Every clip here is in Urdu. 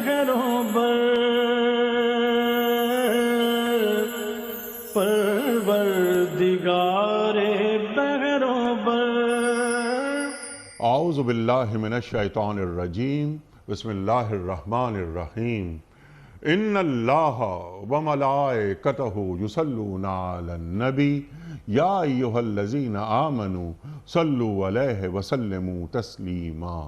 بحروں بر پروردگار بحروں بر. اعوذ باللہ من الشیطان الرجیم. بسم اللہ الرحمن الرحیم. ان اللہ وملائکتہ یصلون علی النبی یا ایہا الذین آمنوا صلوا علیہ وسلموا تسلیما.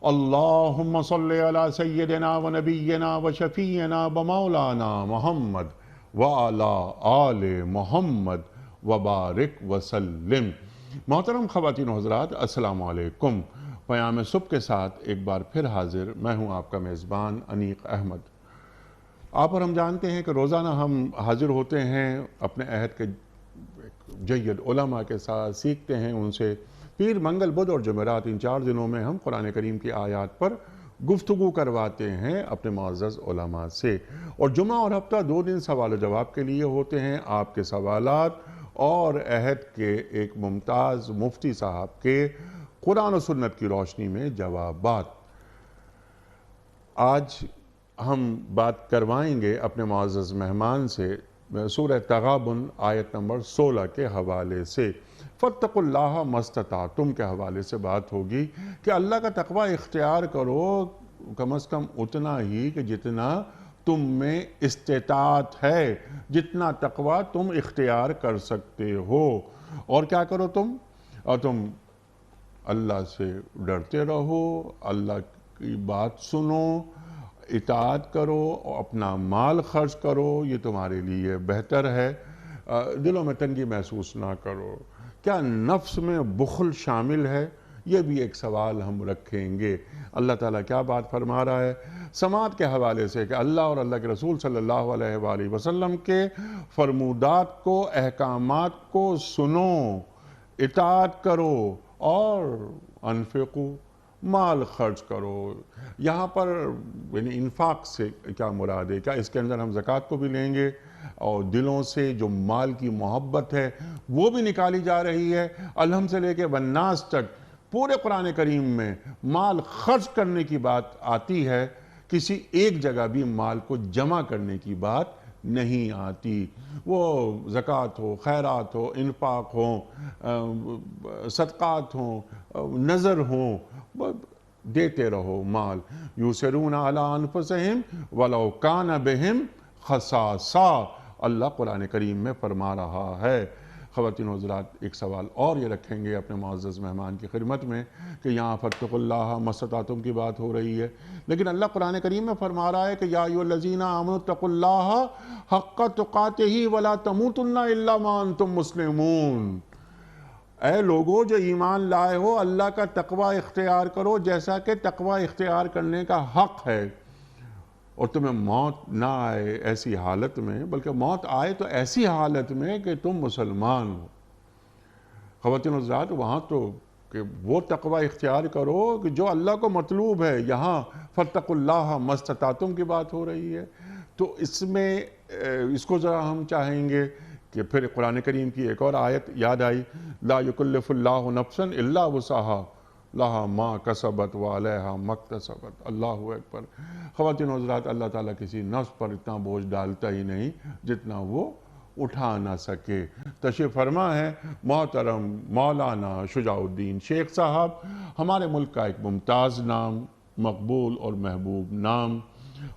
اللہم صلی علی سیدنا و نبینا و شفیعنا و مولانا محمد وعلی آل محمد وبارک وسلم. محترم خواتین و حضرات، السلام علیکم. پیام صبح کے ساتھ ایک بار پھر حاضر میں ہوں آپ کا میزبان انیق احمد. آپ اور ہم جانتے ہیں کہ روزانہ ہم حاضر ہوتے ہیں اپنے عہد کے جید علماء کے ساتھ، سیکھتے ہیں ان سے. پیر، منگل، بدھ اور جمعرات، ان 4 دنوں میں ہم قرآن کریم کی آیات پر گفتگو کرواتے ہیں اپنے معزز علماء سے. اور جمعہ اور ہفتہ 2 دن سوال و جواب کے لیے ہوتے ہیں. آپ کے سوالات اور عہد کے ایک ممتاز مفتی صاحب کے قرآن و سنت کی روشنی میں جوابات. آج ہم بات کروائیں گے اپنے معزز مہمان سے سورہ تغابن آیت نمبر 16 کے حوالے سے. فاتقوا اللہ ما استطعتم کے حوالے سے بات ہوگی کہ اللہ کا تقوی اختیار کرو کم از کم اتنا ہی کہ جتنا تم میں استطاعت ہے، جتنا تقوی تم اختیار کر سکتے ہو. اور کیا کرو تم اللہ سے ڈرتے رہو، اللہ کی بات سنو، اطاعت کرو، اپنا مال خرچ کرو، یہ تمہارے لیے بہتر ہے. دلوں میں تنگی محسوس نہ کرو. کیا نفس میں بخل شامل ہے؟ یہ بھی ایک سوال ہم رکھیں گے. اللہ تعالیٰ کیا بات فرما رہا ہے سماعت کے حوالے سے کہ اللہ اور اللہ کے رسول صلی اللہ علیہ وآلہ وسلم کے فرمودات کو، احکامات کو سنو، اطاعت کرو اور انفقو، مال خرچ کرو. یہاں پر یعنی انفاق سے کیا مراد ہے؟ کیا اس کے اندر ہم زکوٰۃ کو بھی لیں گے اور دلوں سے جو مال کی محبت ہے وہ بھی نکالی جا رہی ہے؟ الحم سے لے کے والناس تک پورے قرآن کریم میں مال خرچ کرنے کی بات آتی ہے، کسی ایک جگہ بھی مال کو جمع کرنے کی بات نہیں آتی. وہ زکوٰۃ ہو، خیرات ہو، انفاق ہو، صدقات ہوں، نذر ہوں، دیتے رہو مال. یُؤْثِرُونَ عَلَىٰ أَنفُسِهِمْ وَلَوْ كَانَ بِهِمْ خَصَاصَةٌ اللہ قرآن کریم میں فرما رہا ہے. خواتین و حضرات، ایک سوال اور یہ رکھیں گے اپنے معزز مہمان کی خدمت میں کہ یہاں فاتقوا اللہ ما استطعتم کی بات ہو رہی ہے، لیکن اللہ قرآن کریم میں فرما رہا ہے کہ یا ایھا الذین آمنوا اتقوا اللہ حق تقاتہ ولا تموتن الا وانتم مسلمون. اے لوگو جو ایمان لائے ہو، اللہ کا تقوی اختیار کرو جیسا کہ تقوی اختیار کرنے کا حق ہے. اور تمہیں موت نہ آئے ایسی حالت میں، بلکہ موت آئے تو ایسی حالت میں کہ تم مسلمان ہو. خواتین و حضرات، وہاں تو کہ وہ تقوی اختیار کرو کہ جو اللہ کو مطلوب ہے. یہاں فاتقوا اللہ ما استطعتم کی بات ہو رہی ہے. تو اس میں اس کو ذرا ہم چاہیں گے کہ پھر قرآن کریم کی ایک اور آیت یاد آئی، لا یکلف اللہ نفسا الا وسعہا لہا ما کسبت وعلیہا ما اکتسبت. اللہ اکبر. خواتین و حضرات، اللہ تعالیٰ کسی نفس پر اتنا بوجھ ڈالتا ہی نہیں جتنا وہ اٹھا نہ سکے. تشریف فرما ہے محترم مولانا شجاع الدین شیخ صاحب، ہمارے ملک کا ایک ممتاز نام، مقبول اور محبوب نام.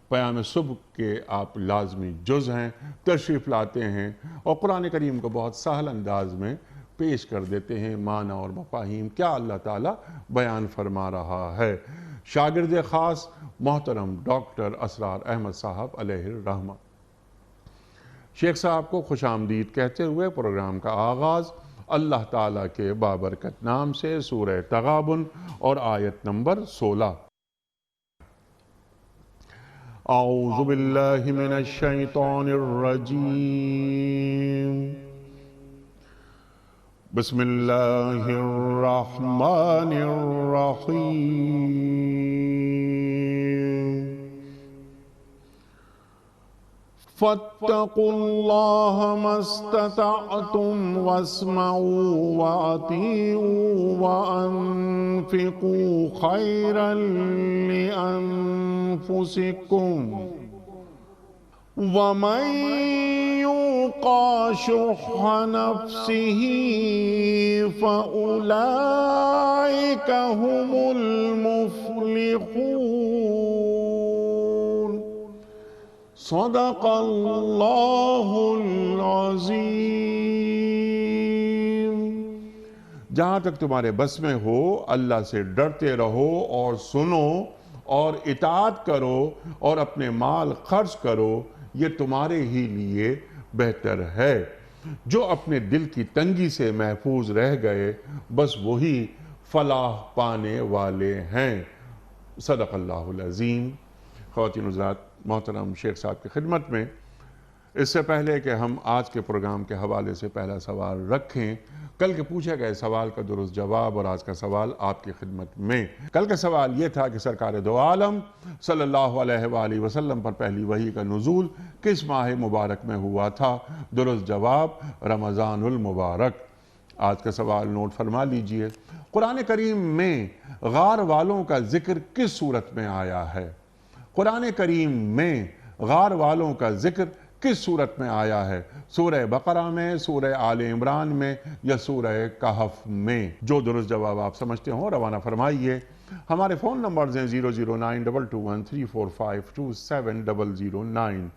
پیام صبح کے آپ لازمی جز ہیں، تشریف لاتے ہیں اور قرآن کریم کو بہت سہل انداز میں پیش کر دیتے ہیں. معنی اور مفاہیم کیا اللہ تعالیٰ بیان فرما رہا ہے. شاگرد خاص محترم ڈاکٹر اسرار احمد صاحب علیہ الرحمہ. شیخ صاحب کو خوش آمدید کہتے ہوئے پروگرام کا آغاز اللہ تعالیٰ کے بابرکت نام سے سورہ تغابن اور آیت نمبر 16. اعوذ باللہ من الشیطان الرجیم. بسم اللہ الرحمن الرحیم. فاتقوا اللہ ما استطعتم واسمعوا واطیعوا وانفقوا خیرا لانفسکم وَمَن يُوقَ شُحَّ نَفْسِهِ فَأُولَئِكَ هُمُ الْمُفْلِحُونَ صدق اللہ العظیم۔ جہاں تک تمہارے بس میں ہو اللہ سے ڈرتے رہو اور سنو اور اطاعت کرو اور اپنے مال خرچ کرو، یہ تمہارے ہی لیے بہتر ہے۔ جو اپنے دل کی تنگی سے محفوظ رہ گئے بس وہی فلاح پانے والے ہیں۔ صدق اللہ العظیم۔ خواتین حضرات، محترم شیخ صاحب کی خدمت میں اس سے پہلے کہ ہم آج کے پروگرام کے حوالے سے پہلا سوال رکھیں، کل کے پوچھے گئے سوال کا درست جواب اور آج کا سوال آپ کی خدمت میں۔ کل کا سوال یہ تھا کہ سرکار دو عالم صلی اللہ علیہ وآلہ وسلم پر پہلی وحی کا نزول کس ماہ مبارک میں ہوا تھا؟ درست جواب رمضان المبارک۔ آج کا سوال نوٹ فرما لیجئے۔ قرآن کریم میں غار والوں کا ذکر کس صورت میں آیا ہے؟ قرآن کریم میں غار والوں کا ذکر کس صورت میں آیا ہے؟ سورہ بقرہ میں، سورہ آل عمران میں یا سورہ کہف میں؟ جو درست جواب آپ سمجھتے ہوں روانہ فرمائیے۔ ہمارے فون نمبرز ہیں 0092213452709۔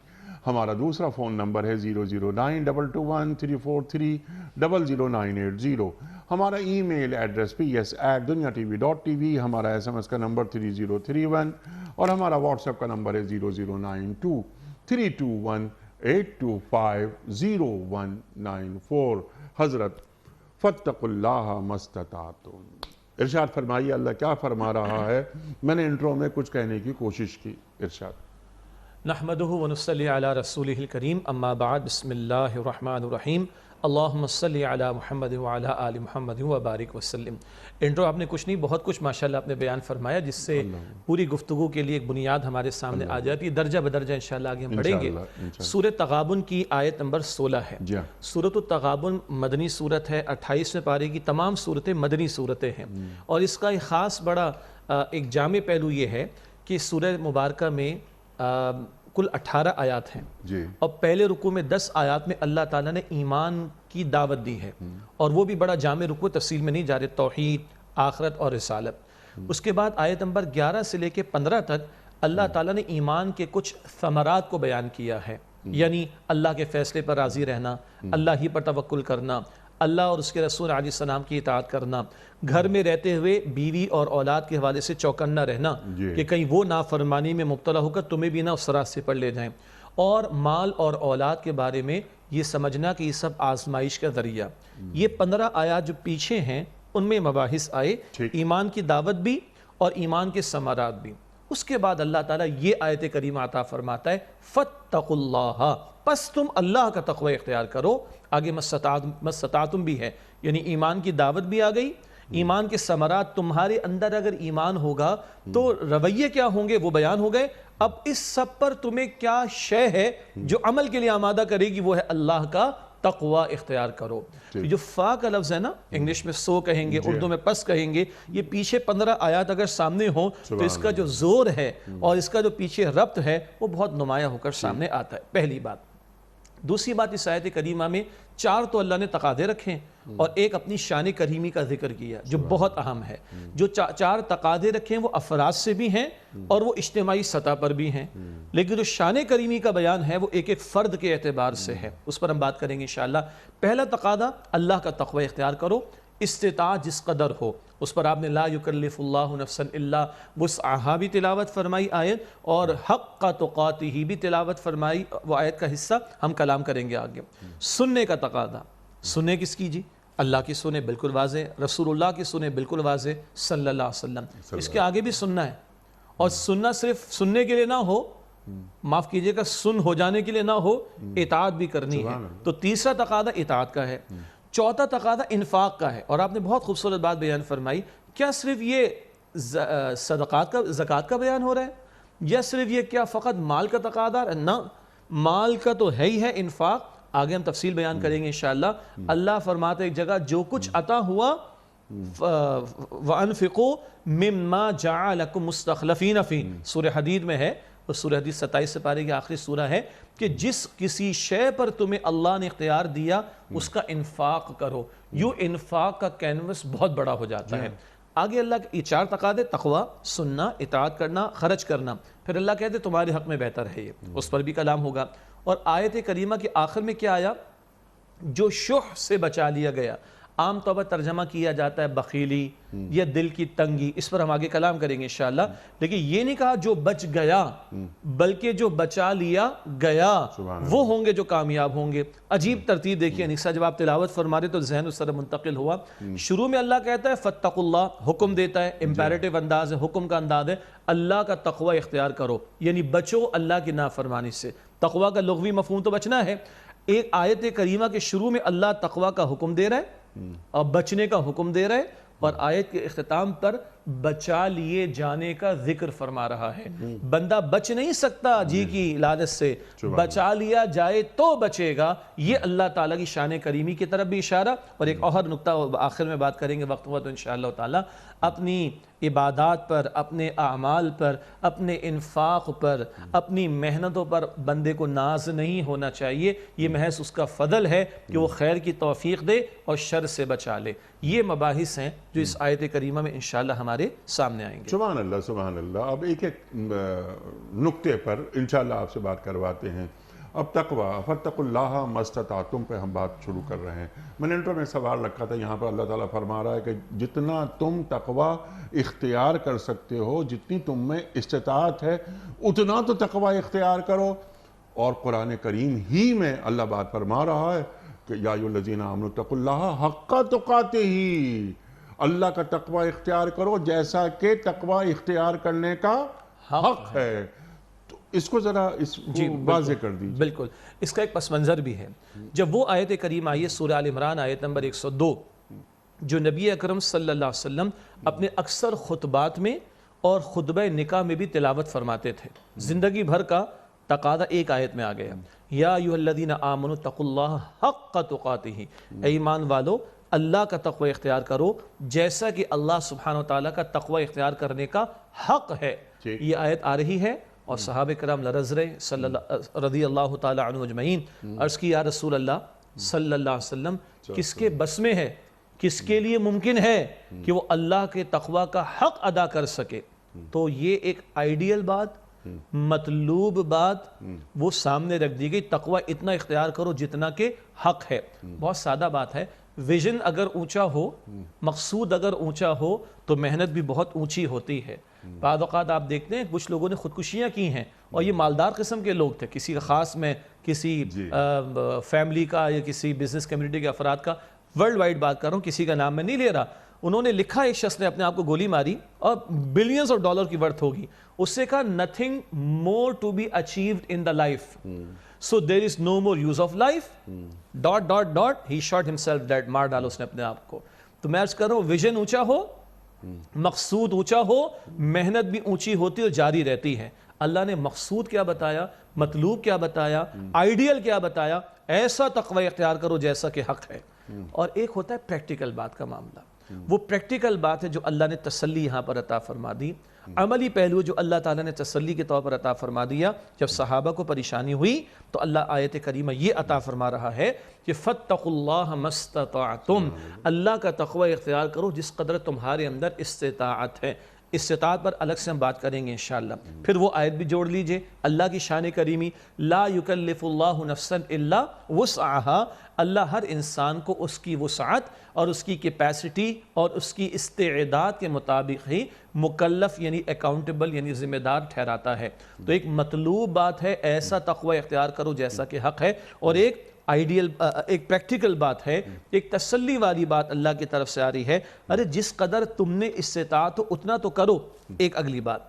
ہمارا دوسرا فون نمبر ہے 009221343000980۔ ہمارا ای میل ایڈریس ps@duniatv.tv، ہمارا SMS کا نمبر 3031 اور ہمارا واٹس ایپ کا نمبر ہے 009232182509194۔ حضرت فاتقوا اللہ ما استطعتم۔ ارشاد فرمائیے اللہ کیا فرما رہا ہے؟ میں نے انٹرو میں کچھ کہنے کی کوشش کی۔ ارشاد۔ نحمدہ ونصلی علی رسولہ الکریم، اما بعد، بسم اللہ الرحمن الرحیم، اللہم صلی علی محمد وعلی آل محمد وبارک وسلم۔ انٹرو آپ نے کچھ نہیں، بہت کچھ ماشاءاللہ آپ نے بیان فرمایا، جس سے پوری گفتگو کے لیے ایک بنیاد ہمارے سامنے آ جاتی ہے۔ درجہ بدرجہ انشاءاللہ آگے ہم بڑھیں گے۔ سورہ تغابن کی آیت نمبر 16 ہے۔ سورۃ التغابن مدنی سورت ہے، 28ویں پارے کی تمام سورتیں مدنی سورتیں ہیں، اور اس کا ایک خاص بڑا ایک جامع پہلو یہ ہے کہ سورہ مبارکہ میں کل 18 آیات ہیں، اور پہلے رکوع میں 10 آیات میں اللہ تعالیٰ نے ایمان کی دعوت دی ہے، اور وہ بھی بڑا جامع رکوع، تفصیل میں نہیں جا رہے، توحید، آخرت اور رسالت۔ اس کے بعد آیت نمبر 11 سے لے کے 15 تک اللہ تعالیٰ نے ایمان کے کچھ ثمرات کو بیان کیا ہے، یعنی اللہ کے فیصلے پر راضی رہنا، اللہ ہی پر توکل کرنا، اللہ اور اس کے رسول علیہ السلام کی اطاعت کرنا، گھر میں رہتے ہوئے بیوی اور اولاد کے حوالے سے چوکنا رہنا کہ کہیں وہ نافرمانی میں مبتلا ہو کر تمہیں بھی نہ اس راستے پر لے جائیں، اور مال اور اولاد کے بارے میں یہ سمجھنا کہ یہ سب آزمائش کا ذریعہ۔ یہ 15 آیات جو پیچھے ہیں ان میں مباحث آئے، ایمان کی دعوت بھی اور ایمان کے ثمرات بھی۔ اس کے بعد اللہ تعالیٰ یہ آیت کریمہ عطا فرماتا ہے فاتقوا اللہ، پس تم اللہ کا تقوی اختیار کرو۔ آگے مستطاعتم بھی ہے، یعنی ایمان کی دعوت بھی آ گئی، ایمان کے ثمرات، تمہارے اندر اگر ایمان ہوگا تو رویے کیا ہوں گے وہ بیان ہو گئے۔ اب اس سب پر تمہیں کیا شے ہے جو عمل کے لیے آمادہ کرے گی، وہ ہے اللہ کا تقوی اختیار کرو۔ جو فا کا لفظ ہے نا، انگلش میں سو کہیں گے، اردو میں پس کہیں گے، یہ پیچھے 15 آیات اگر سامنے ہوں تو اس کا جو زور ہے اور اس کا جو پیچھے ربط ہے وہ بہت نمایاں ہو کر سامنے آتا ہے، پہلی بات۔ دوسری بات، اس آیت کریمہ میں 4 تو اللہ نے تقاضے رکھے اور ایک اپنی شان کریمی کا ذکر کیا جو بہت اہم ہے۔ جو 4 تقاضے رکھے ہیں وہ افراد سے بھی ہیں اور وہ اجتماعی سطح پر بھی ہیں، لیکن جو شان کریمی کا بیان ہے وہ ایک ایک فرد کے اعتبار سے ہے، اس پر ہم بات کریں گے انشاءاللہ۔ پہلا تقاضا اللہ کا تقوی اختیار کرو، استطاعت جس قدر ہو اس پر آپ نے لا یکلف اللہ نفسا الا وسعہا بھی تلاوت فرمائی آیت، اور حق تقاتہ بھی تلاوت فرمائی، وہ آیت کا حصہ ہم کلام کریں گے آگے۔ سننے کا تقاضا، سننے کس کی جی؟ اللہ کی سنیں بالکل واضح، رسول اللہ کی سنیں بالکل واضح صلی اللہ علیہ وسلم، اس کے آگے بھی سننا ہے، اور سننا صرف سننے کے لیے نہ ہو، معاف کیجئے گا، سن ہو جانے کے لیے نہ ہو، اطاعت بھی کرنی ہے۔ تو تیسرا تقاضا اطاعت کا ہے۔ چوتھا تقاضا انفاق کا ہے، اور آپ نے بہت خوبصورت بات بیان فرمائی، کیا صرف یہ صدقات کا، زکوٰۃ کا بیان ہو رہا ہے، یا صرف یہ کیا فقط مال کا تقاضا ہے؟ نہ، مال کا تو ہے ہی ہے انفاق، آگے ہم تفصیل بیان کریں گے انشاءاللہ۔ اللہ فرماتے ایک جگہ جو کچھ عطا ہوا وَأَنفِقُوا مِمَّا جَعَلَكُمْ مُسْتَخْلَفِينَ فِيهِ، سورہ حدید میں ہے، اور سورہ حدید 27 سے پارے کی آخری سورہ ہے کہ جس کسی شے پر تمہیں اللہ نے اختیار دیا اس کا انفاق کرو۔ یوں انفاق کا کینوس بہت بڑا ہو جاتا ہے۔ آگے اللہ کے یہ 4 تقاضے، تقوی، سننا، اطاعت کرنا، خرچ کرنا، پھر اللہ کہتے تمہارے حق میں بہتر ہے یہ، اس پر بھی کلام ہوگا۔ اور آیت کریمہ کے آخر میں کیا آیا؟ جو شح سے بچا لیا گیا، عام طور پر ترجمہ کیا جاتا ہے بخیلی یا دل کی تنگی، اس پر ہم آگے کلام کریں گے انشاءاللہ، لیکن یہ نہیں کہا جو بچ گیا، بلکہ جو بچا لیا گیا وہ ہوں گے جو کامیاب ہوں گے۔ عجیب ترتیب دیکھیے انیسا، جب آپ تلاوت فرما رہے تو ذہن اس طرح منتقل ہوا۔ شروع میں اللہ کہتا ہے فَاتَّقُوا اللَّهَ، حکم دیتا ہے، امپیریٹیو انداز ہے، حکم کا انداز ہے، اللہ کا تقوی اختیار کرو، یعنی بچو اللہ کی نافرمانی سے۔ تقوی کا لغوی مفہوم تو بچنا ہے۔ ایک آیت کریمہ کے شروع میں اللہ تقوی کا حکم دے رہا ہے اور بچنے کا حکم دے رہا ہے، اور آیت کے اختتام پر بچا لیے جانے کا ذکر فرما رہا ہے۔ بندہ بچ نہیں سکتا جی کی لالچ سے، بچا لیا جائے تو بچے گا، یہ اللہ تعالیٰ کی شان کریمی کی طرف بھی اشارہ۔ اور ایک اور نقطہ آخر میں بات کریں گے، وقت ہوا تو انشاءاللہ تعالیٰ، اپنی عبادات پر، اپنے اعمال پر، اپنے انفاق پر، اپنی محنتوں پر بندے کو ناز نہیں ہونا چاہیے، یہ محض اس کا فضل ہے کہ وہ خیر کی توفیق دے اور شر سے بچا لے۔ یہ مباحث ہیں جو اس آیت کریمہ میں انشاءاللہ ہمارے سامنے آئیں گے۔ سبحان اللہ، سبحان اللہ۔ اب ایک ایک نقطے پر انشاءاللہ آپ سے بات کرواتے ہیں۔ اب تقوی، فَاتَّقُوا اللَّهَ مَا اسْتَطَعْتُم پہ ہم بات شروع کر رہے ہیں۔ میں نے انٹرو میں سوال رکھا تھا، یہاں پر اللہ تعالیٰ فرما رہا ہے کہ جتنا تم تقوی اختیار کر سکتے ہو، جتنی تم میں استطاعت ہے، اتنا تو تقوی اختیار کرو۔ اور قرآن کریم ہی میں اللہ بات فرما رہا ہے کہ یا ایھا الذین آمنوا اتقوا اللہ حق تقاتہ، اللہ کا تقوی اختیار کرو جیسا کہ تقوی اختیار کرنے کا حق ہے۔ تو اس کو ذرا اس کو واضح کر دیجیے۔ بالکل، اس کا ایک پس منظر بھی ہے۔ جب وہ آیت کریمہ آئی ہے سورہ آل عمران آیت نمبر 102، جو نبی اکرم صلی اللہ علیہ وسلم اپنے اکثر خطبات میں اور خطبہ نکاح میں بھی تلاوت فرماتے تھے، زندگی بھر کا تقاضا ایک آیت میں آ گیا، یا ایھا الذین آمنوا اتقوا اللہ حق تقاتہ، اے ایمان والو اللہ کا تقوی اختیار کرو جیسا کہ اللہ سبحانہ وتعالیٰ کا تقوی اختیار کرنے کا حق ہے۔ یہ آیت آ رہی ہے اور صحابہ کرام لرز رہے رضی اللہ تعالیٰ عنہ اجمعین، عرض کی یا رسول اللہ صلی اللہ علیہ وسلم، کس کے بس میں ہے، کس کے لیے ممکن ہے کہ وہ اللہ کے تقوی کا حق ادا کر سکے؟ تو یہ ایک آئیڈیل بات، مطلوب بات وہ سامنے رکھ دی گئی، تقوی اتنا اختیار کرو جتنا کہ حق ہے۔ بہت سادہ بات ہے، ویژن اگر اونچا ہو، مقصود اگر اونچا ہو تو محنت بھی بہت اونچی ہوتی ہے۔ بعض اوقات آپ دیکھتے ہیں کچھ لوگوں نے خودکشیاں کی ہیں، اور یہ مالدار قسم کے لوگ تھے، کسی خاص میں کسی فیملی کا یا کسی بزنس کمیونٹی کے افراد کا، ورلڈ وائڈ بات کر رہا ہوں، کسی کا نام میں نہیں لے رہا۔ انہوں نے لکھا، ایک شخص نے اپنے آپ کو گولی ماری اور بلینز آف ڈالر کی ورتھ ہوگی، اس سے کہا nothing more to be achieved in the life, so there is no more use of life ... he shot himself dead، مار ڈالا اس نے اپنے آپ کو۔ تو میں عرض کر رہا ہوں ویژن اونچا ہو، مقصود اونچا ہو، محنت بھی اونچی ہوتی اور جاری رہتی ہے۔ اللہ نے مقصود کیا بتایا، مطلوب کیا بتایا، آئیڈیل کیا بتایا، ایسا تقوی اختیار کرو جیسا کہ حق ہے۔ اور ایک ہوتا ہے پریکٹیکل بات کا معاملہ، وہ پریکٹیکل بات ہے جو اللہ نے تسلی یہاں پر عطا فرما دی۔ عملی پہلو جو اللہ تعالیٰ نے تسلی کے طور پر عطا فرما دیا، جب صحابہ کو پریشانی ہوئی تو اللہ آیت کریمہ یہ عطا فرما رہا ہے کہ فَاتَّقُوا اللَّهَ مَا اسْتَطَعْتُمْ، اللہ کا تقوی اختیار کرو جس قدر تمہارے اندر استطاعت ہے۔ استطاعت پر الگ سے ہم بات کریں گے انشاءاللہ۔ پھر وہ آیت بھی جوڑ لیجئے، اللہ کی شان کریمی، لا یکلف اللہ نفسا الا وسعها، اللہ ہر انسان کو اس کی وسعت اور اس کی کیپیسٹی اور اس کی استعداد کے مطابق ہی مکلف یعنی اکاؤنٹیبل یعنی ذمہ دار ٹھہراتا ہے۔ تو ایک مطلوب بات ہے ایسا تقوی اختیار کرو جیسا کہ حق ہے، اور ایک آئیڈیل، ایک پریکٹیکل بات ہے، ایک تسلی والی بات اللہ کی طرف سے آ رہی ہے، ارے جس قدر تم نے استطاعت ہو اتنا تو کرو۔ ایک اگلی بات،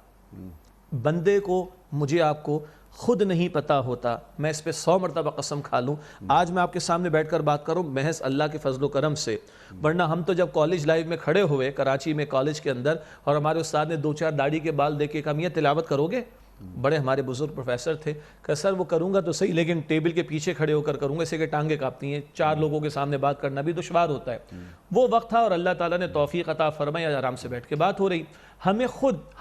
بندے کو، مجھے آپ کو خود نہیں پتا ہوتا، میں اس پہ 100 مرتبہ قسم کھا لوں، آج میں آپ کے سامنے بیٹھ کر بات کروں محض اللہ کے فضل و کرم سے، ورنہ ہم تو جب کالج لائف میں کھڑے ہوئے کراچی میں کالج کے اندر، اور ہمارے استاد نے 2-4 داڑھی کے بال دیکھ کے کہا میاں تلاوت کرو گے؟ بڑے ہمارے بزرگ پروفیسر تھے کہ سر وہ کروں گا تو صحیح لیکن ٹیبل کے پیچھے کھڑے ہو کر کروں گا، اسے کہ ٹانگیں کانپتی ہیں، 4 لوگوں کے سامنے بات کرنا بھی دشوار ہوتا ہے۔ وہ وقت تھا اور اللہ تعالیٰ نے توفیق عطا فرمائی، آرام سے بیٹھ کے بات ہو رہی۔ ہم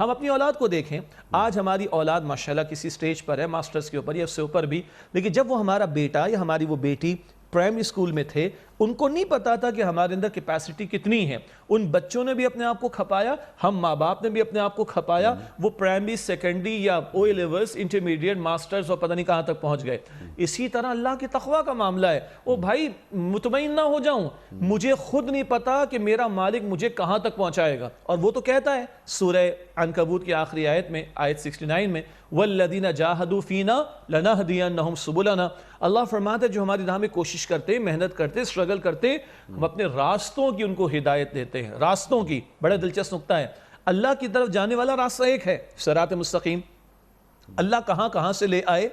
اپنی اولاد کو دیکھیں، آج ہماری اولاد ماشاءاللہ کسی سٹیج پر ہے، ماسٹرز کے اوپر یا اس سے اوپر بھی، لیکن جب وہ ہمارا بیٹا یا ہماری وہ بیٹی پرائمری اسکول میں تھے، ان کو نہیں پتا تھا کہ ہمارے اندر کیپیسٹی کتنی ہے۔ ان بچوں نے بھی اپنے آپ کو کھپایا، ہم ماں باپ نے بھی اپنے آپ کو کھپایا، وہ پرائمری، سیکنڈری یا او اے لیولز، انٹرمیڈیٹ، ماسٹرز اور پتہ نہیں کہاں تک پہنچ گئے۔ اسی طرح اللہ کی تقویٰ کا معاملہ ہے۔ او بھائی مطمئن نہ ہو جاؤں، مجھے خود نہیں پتا کہ میرا مالک مجھے کہاں تک پہنچائے گا، اور وہ تو کہتا ہے سورہ عنکبوت کی آخری آیت میں، آیت 69 میں، وَالَّذِينَ جَاهَدُوا فِينَا لَنَهْدِيَنَّهُمْ سُبُلَنَا۔ اللہ فرماتا ہے جو ہماری راہ میں کوشش کرتے، محنت کرتے، اسٹرگل کرتے، ہم اپنے راستوں کی ان کو ہدایت دیتے ہیں۔ راستوں کی بڑا دلچسپ نقطہ ہے، اللہ کی طرف جانے والا راستہ ایک ہے، صراط مستقیم۔ اللہ کہاں کہاں سے لے آئے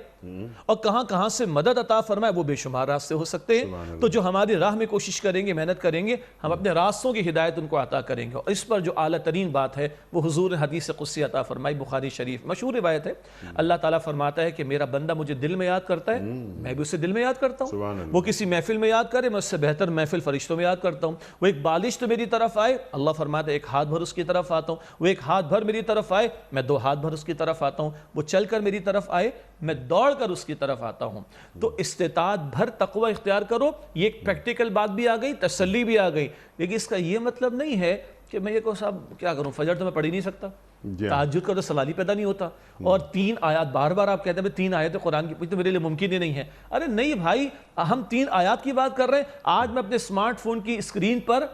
اور کہاں کہاں سے مدد عطا فرمائے، وہ بے شمار راستے ہو سکتے ہیں۔ تو جو ہماری راہ میں کوشش کریں گے، محنت کریں گے، ہم اپنے راستوں کی ہدایت ان کو عطا کریں گے۔ اور اس پر جو اعلیٰ ترین بات ہے وہ حضور نے حدیث قدسی عطا فرمائی، بخاری شریف مشہور روایت ہے۔ اللہ تعالیٰ فرماتا ہے کہ میرا بندہ مجھے دل میں یاد کرتا ہے، میں بھی اسے دل میں یاد کرتا ہوں۔ وہ کسی محفل میں یاد کرے، میں اس سے بہتر محفل فرشتوں میں یاد کرتا ہوں۔ وہ ایک بالش تو میری طرف آئے، اللہ فرماتا ہے ایک ہاتھ بھر اس کی طرف آتا ہوں۔ وہ ایک ہاتھ بھر میری طرف آئے، میں 2 ہاتھ بھر اس کی طرف آتا ہوں۔ وہ چل کر میری طرف آئے، میں دوڑ کر اس کی طرف آتا ہوں۔ تو استطاعت بھر تقوی اختیار کرو، یہ ایک پریکٹیکل بات بھی آ گئی، تسلی بھی آ گئی، لیکن اس کا یہ مطلب نہیں ہے کہ میں یہ کہوں صاحب کیا کروں، فجر تو میں پڑھ ہی نہیں سکتا، تہجد کا تو سوال ہی پیدا نہیں ہوتا، اور 3 آیات بار بار آپ کہتے ہیں 3 آیتیں قرآن کی تو میرے لیے ممکن ہی نہیں ہے۔ ارے نہیں بھائی، ہم 3 آیات کی بات کر رہے ہیں۔ آج میں اپنے اسمارٹ فون کی اسکرین پر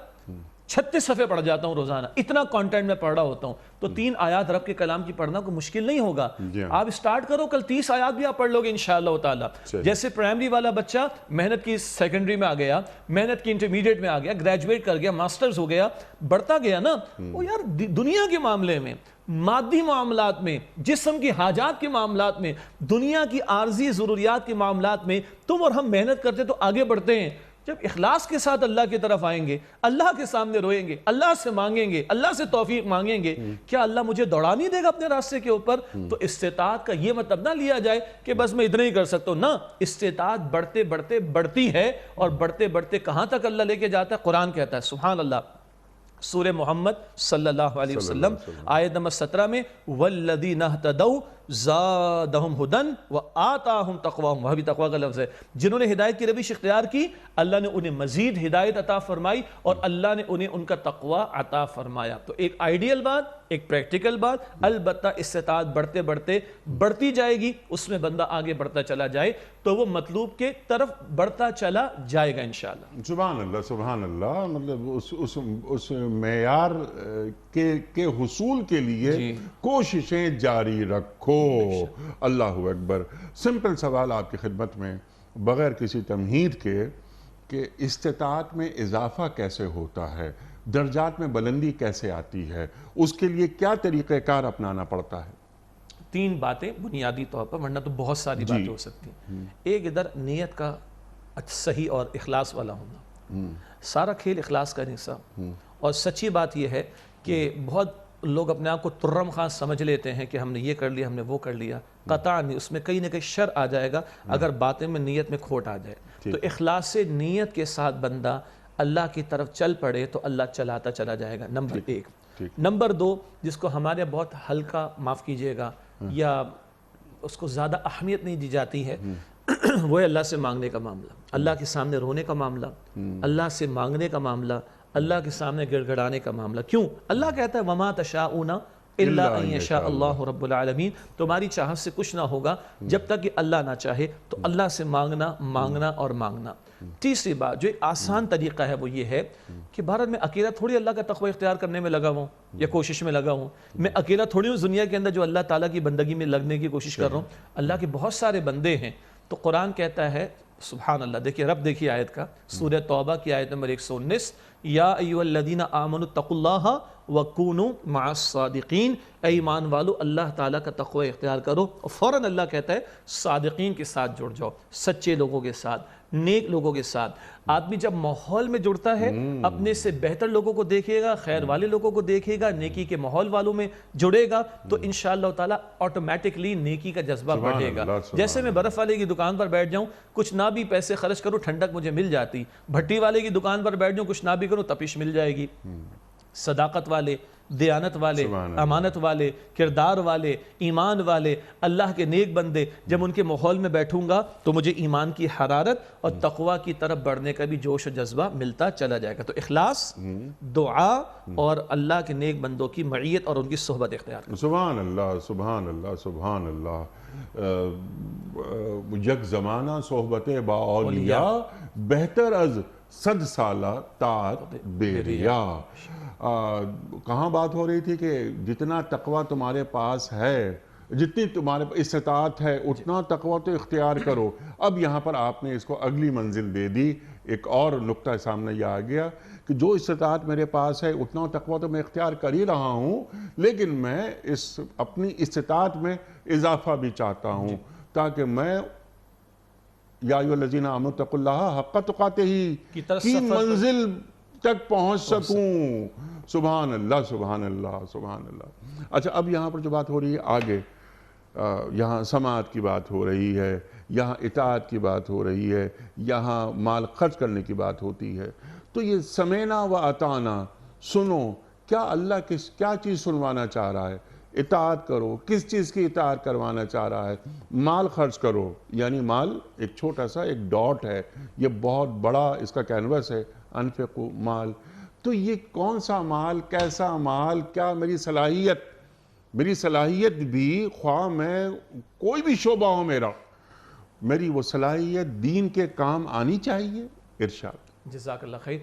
36 صفحے پڑھ جاتا ہوں روزانہ، اتنا کانٹینٹ میں پڑھ رہا ہوتا ہوں۔ تو 3 آیات رب کے کلام کی پڑھنا کوئی مشکل نہیں ہوگا۔ آپ سٹارٹ کرو، کل 30 آیات بھی آپ پڑھ لو گے انشاءاللہ تعالیٰ۔ جیسے پرائمری والا بچہ محنت کی سیکنڈری میں آ گیا، محنت کی انٹرمیڈیٹ میں آ گیا، گریجویٹ کر گیا، ماسٹرز ہو گیا، بڑھتا گیا نا، وہ یار دنیا کے معاملے میں، مادی معاملات میں، جسم کی حاجات کے معاملات میں، دنیا کی عارضی ضروریات کے معاملات میں تم اور ہم محنت کرتے تو آگے بڑھتے ہیں۔ جب اخلاص کے ساتھ اللہ کی طرف آئیں گے، اللہ کے سامنے روئیں گے، اللہ سے مانگیں گے، اللہ سے توفیق مانگیں گے، کیا اللہ مجھے دوڑا نہیں دے گا اپنے راستے کے اوپر؟ تو استطاعت کا یہ مطلب نہ لیا جائے کہ بس میں اتنا ہی کر سکتا ہوں، نہ، استطاعت بڑھتے بڑھتے بڑھتی ہے، اور بڑھتے بڑھتے کہاں تک اللہ لے کے جاتا ہے؟ قرآن کہتا ہے، سبحان اللہ، سورہ محمد صلی اللہ علیہ وسلم آیت نمبر 17 میں وَالَّذِينَ اهْتَدَوْا زَادَهُمْ هُدًى وَآتَاهُمْ تَقْوَاهُمْ، وہاں بھی تقویٰ کا لفظ ہے۔ جنہوں نے ہدایت کی روش اختیار کی، اللہ نے انہیں مزید ہدایت عطا فرمائی، اور اللہ نے انہیں ان کا تقویٰ عطا فرمایا۔ تو ایک آئیڈیل بات، ایک پریکٹیکل بات، البتہ استطاعت بڑھتے بڑھتے بڑھتی جائے گی، اس میں بندہ آگے بڑھتا چلا جائے تو وہ مطلوب کے طرف بڑھتا چلا جائے گا انشاءاللہ۔ سبحان اللہ، سبحان اللہ۔ مطلب اس معیار کے حصول کے لیے کوششیں جاری رکھو۔ اللہ اکبر۔ سمپل سوال آپ کی خدمت میں بغیر کسی تمہید کے کہ استطاعت میں اضافہ کیسے ہوتا ہے، درجات میں بلندی کیسے آتی ہے، اس کے لیے کیا طریقہ کار اپنانا پڑتا ہے؟ 3 باتیں بنیادی طور پر، ورنہ تو بہت ساری باتیں ہو سکتی ہیں۔ ایک ادھر نیت کا صحیح اور اخلاص والا ہونا، سارا کھیل اخلاص کا حصہ۔ اور سچی بات یہ ہے کہ بہت لوگ اپنے آپ کو ترم خان سمجھ لیتے ہیں کہ ہم نے یہ کر لیا، ہم نے وہ کر لیا، قطعا نہیں، اس میں کہیں نہ کہیں شر آ جائے گا اگر باتیں میں نیت میں کھوٹ آ جائے۔ تو اخلاص سے نیت کے ساتھ بندہ اللہ کی طرف چل پڑے تو اللہ چلاتا چلا جائے گا، نمبر 1۔ نمبر 2، جس کو ہمارے بہت ہلکا، معاف کیجئے گا، یا اس کو زیادہ اہمیت نہیں دی جاتی ہے، وہ ہے اللہ سے مانگنے کا معاملہ، اللہ کے سامنے رونے کا معاملہ، اللہ سے مانگنے کا معاملہ، اللہ کے سامنے گڑ گڑانے کا معاملہ۔ کیوں؟ اللہ کہتا ہے وَمَا تَشَاءُونَ إِلَّا أَن يَشَاءَ اللَّهُ رَبُّ الْعَالَمِينَ، تمہاری چاہت سے کچھ نہ ہوگا جب تک کہ اللہ نہ چاہے۔ تو اللہ سے مانگنا، مانگنا اور مانگنا۔ تیسری بات جو ایک آسان طریقہ ہے وہ یہ ہے کہ بھارت میں اکیلا تھوڑی اللہ کا تقوی اختیار کرنے میں لگا ہوں یا کوشش میں لگا ہوں، میں اکیلا تھوڑی ہوں دنیا کے اندر جو اللہ تعالیٰ کی بندگی میں لگنے کی کوشش کر رہا ہوں، اللہ کے بہت سارے بندے ہیں۔ تو قرآن کہتا ہے، سبحان اللہ، دیکھیے رب، دیکھیے آیت کا، سورہ توبہ کی آیت نمبر 119، یا ایھا الذین آمنوا اتقوا اللہ وَكُونُوا مَعَ الصَّادِقِينَ، اے ایمان والو اللہ تعالیٰ کا تقوی اختیار کرو، اور فوراً اللہ کہتا ہے صادقین کے ساتھ جڑ جاؤ، سچے لوگوں کے ساتھ، نیک لوگوں کے ساتھ۔ آدمی جب ماحول میں جڑتا ہے اپنے سے بہتر لوگوں کو دیکھے گا، خیر والے لوگوں کو دیکھے گا، نیکی کے ماحول والوں میں جڑے گا تو انشاءاللہ تعالیٰ آٹومیٹکلی نیکی کا جذبہ بڑھے گا۔ جیسے میں برف والے کی دکان پر بیٹھ جاؤں، کچھ نہ بھی پیسے خرچ کروں ٹھنڈک مجھے مل جاتی، بھٹی والے کی دکان پر بیٹھ جاؤں کچھ نہ بھی کروں تپش مل جائے گی۔ صداقت والے، دیانت والے، امانت والے، کردار والے، ایمان والے، اللہ کے نیک بندے، جب ان کے ماحول میں بیٹھوں گا تو مجھے ایمان کی حرارت اور تقوی کی طرف بڑھنے کا بھی جوش و جذبہ ملتا چلا جائے گا۔ تو اخلاص، دعا اور اللہ کے نیک بندوں کی معیت اور ان کی صحبت اختیار کریں۔ سبحان اللہ، سبحان اللہ، سبحان اللہ۔ یک زمانہ صحبت با اولیاء، بہتر از 100 سالہ طاعت بے ریا۔ کہاں بات ہو رہی تھی کہ جتنا تقوی تمہارے پاس ہے، جتنی تمہارے استطاعت ہے اتنا تقوی تو اختیار کرو۔ اب یہاں پر آپ نے اس کو اگلی منزل دے دی، ایک اور نقطہ سامنے یہ آ گیا کہ جو استطاعت میرے پاس ہے اتنا تقوی تو میں اختیار کر ہی رہا ہوں، لیکن میں اپنی استطاعت میں اضافہ بھی چاہتا ہوں تاکہ میں یا ایھا الذین آمنوا اتقوا اللہ حق تقاتہ کی منزل تک پہنچ سکوں۔ سبحان اللہ، سبحان اللہ، سبحان اللہ۔ اچھا، اب یہاں پر جو بات ہو رہی ہے آگے، یہاں سماعت کی بات ہو رہی ہے، یہاں اطاعت کی بات ہو رہی ہے، یہاں مال خرچ کرنے کی بات ہوتی ہے۔ تو یہ سمینا و اطعنا، سنو، کیا اللہ کیا چیز سنوانا چاہ رہا ہے؟ اطاعت کرو، کس چیز کی اطاعت کروانا چاہ رہا ہے؟ مال خرچ کرو، یعنی مال ایک چھوٹا سا ایک ڈاٹ ہے، یہ بہت بڑا اس کا کینوس ہے، انفقوا مال۔ تو یہ کون سا مال، کیسا مال، کیا میری صلاحیت بھی، خواہ میں کوئی بھی شعبہ ہو میری وہ صلاحیت دین کے کام آنی چاہیے۔ ارشاد۔ جزاک اللہ خیر۔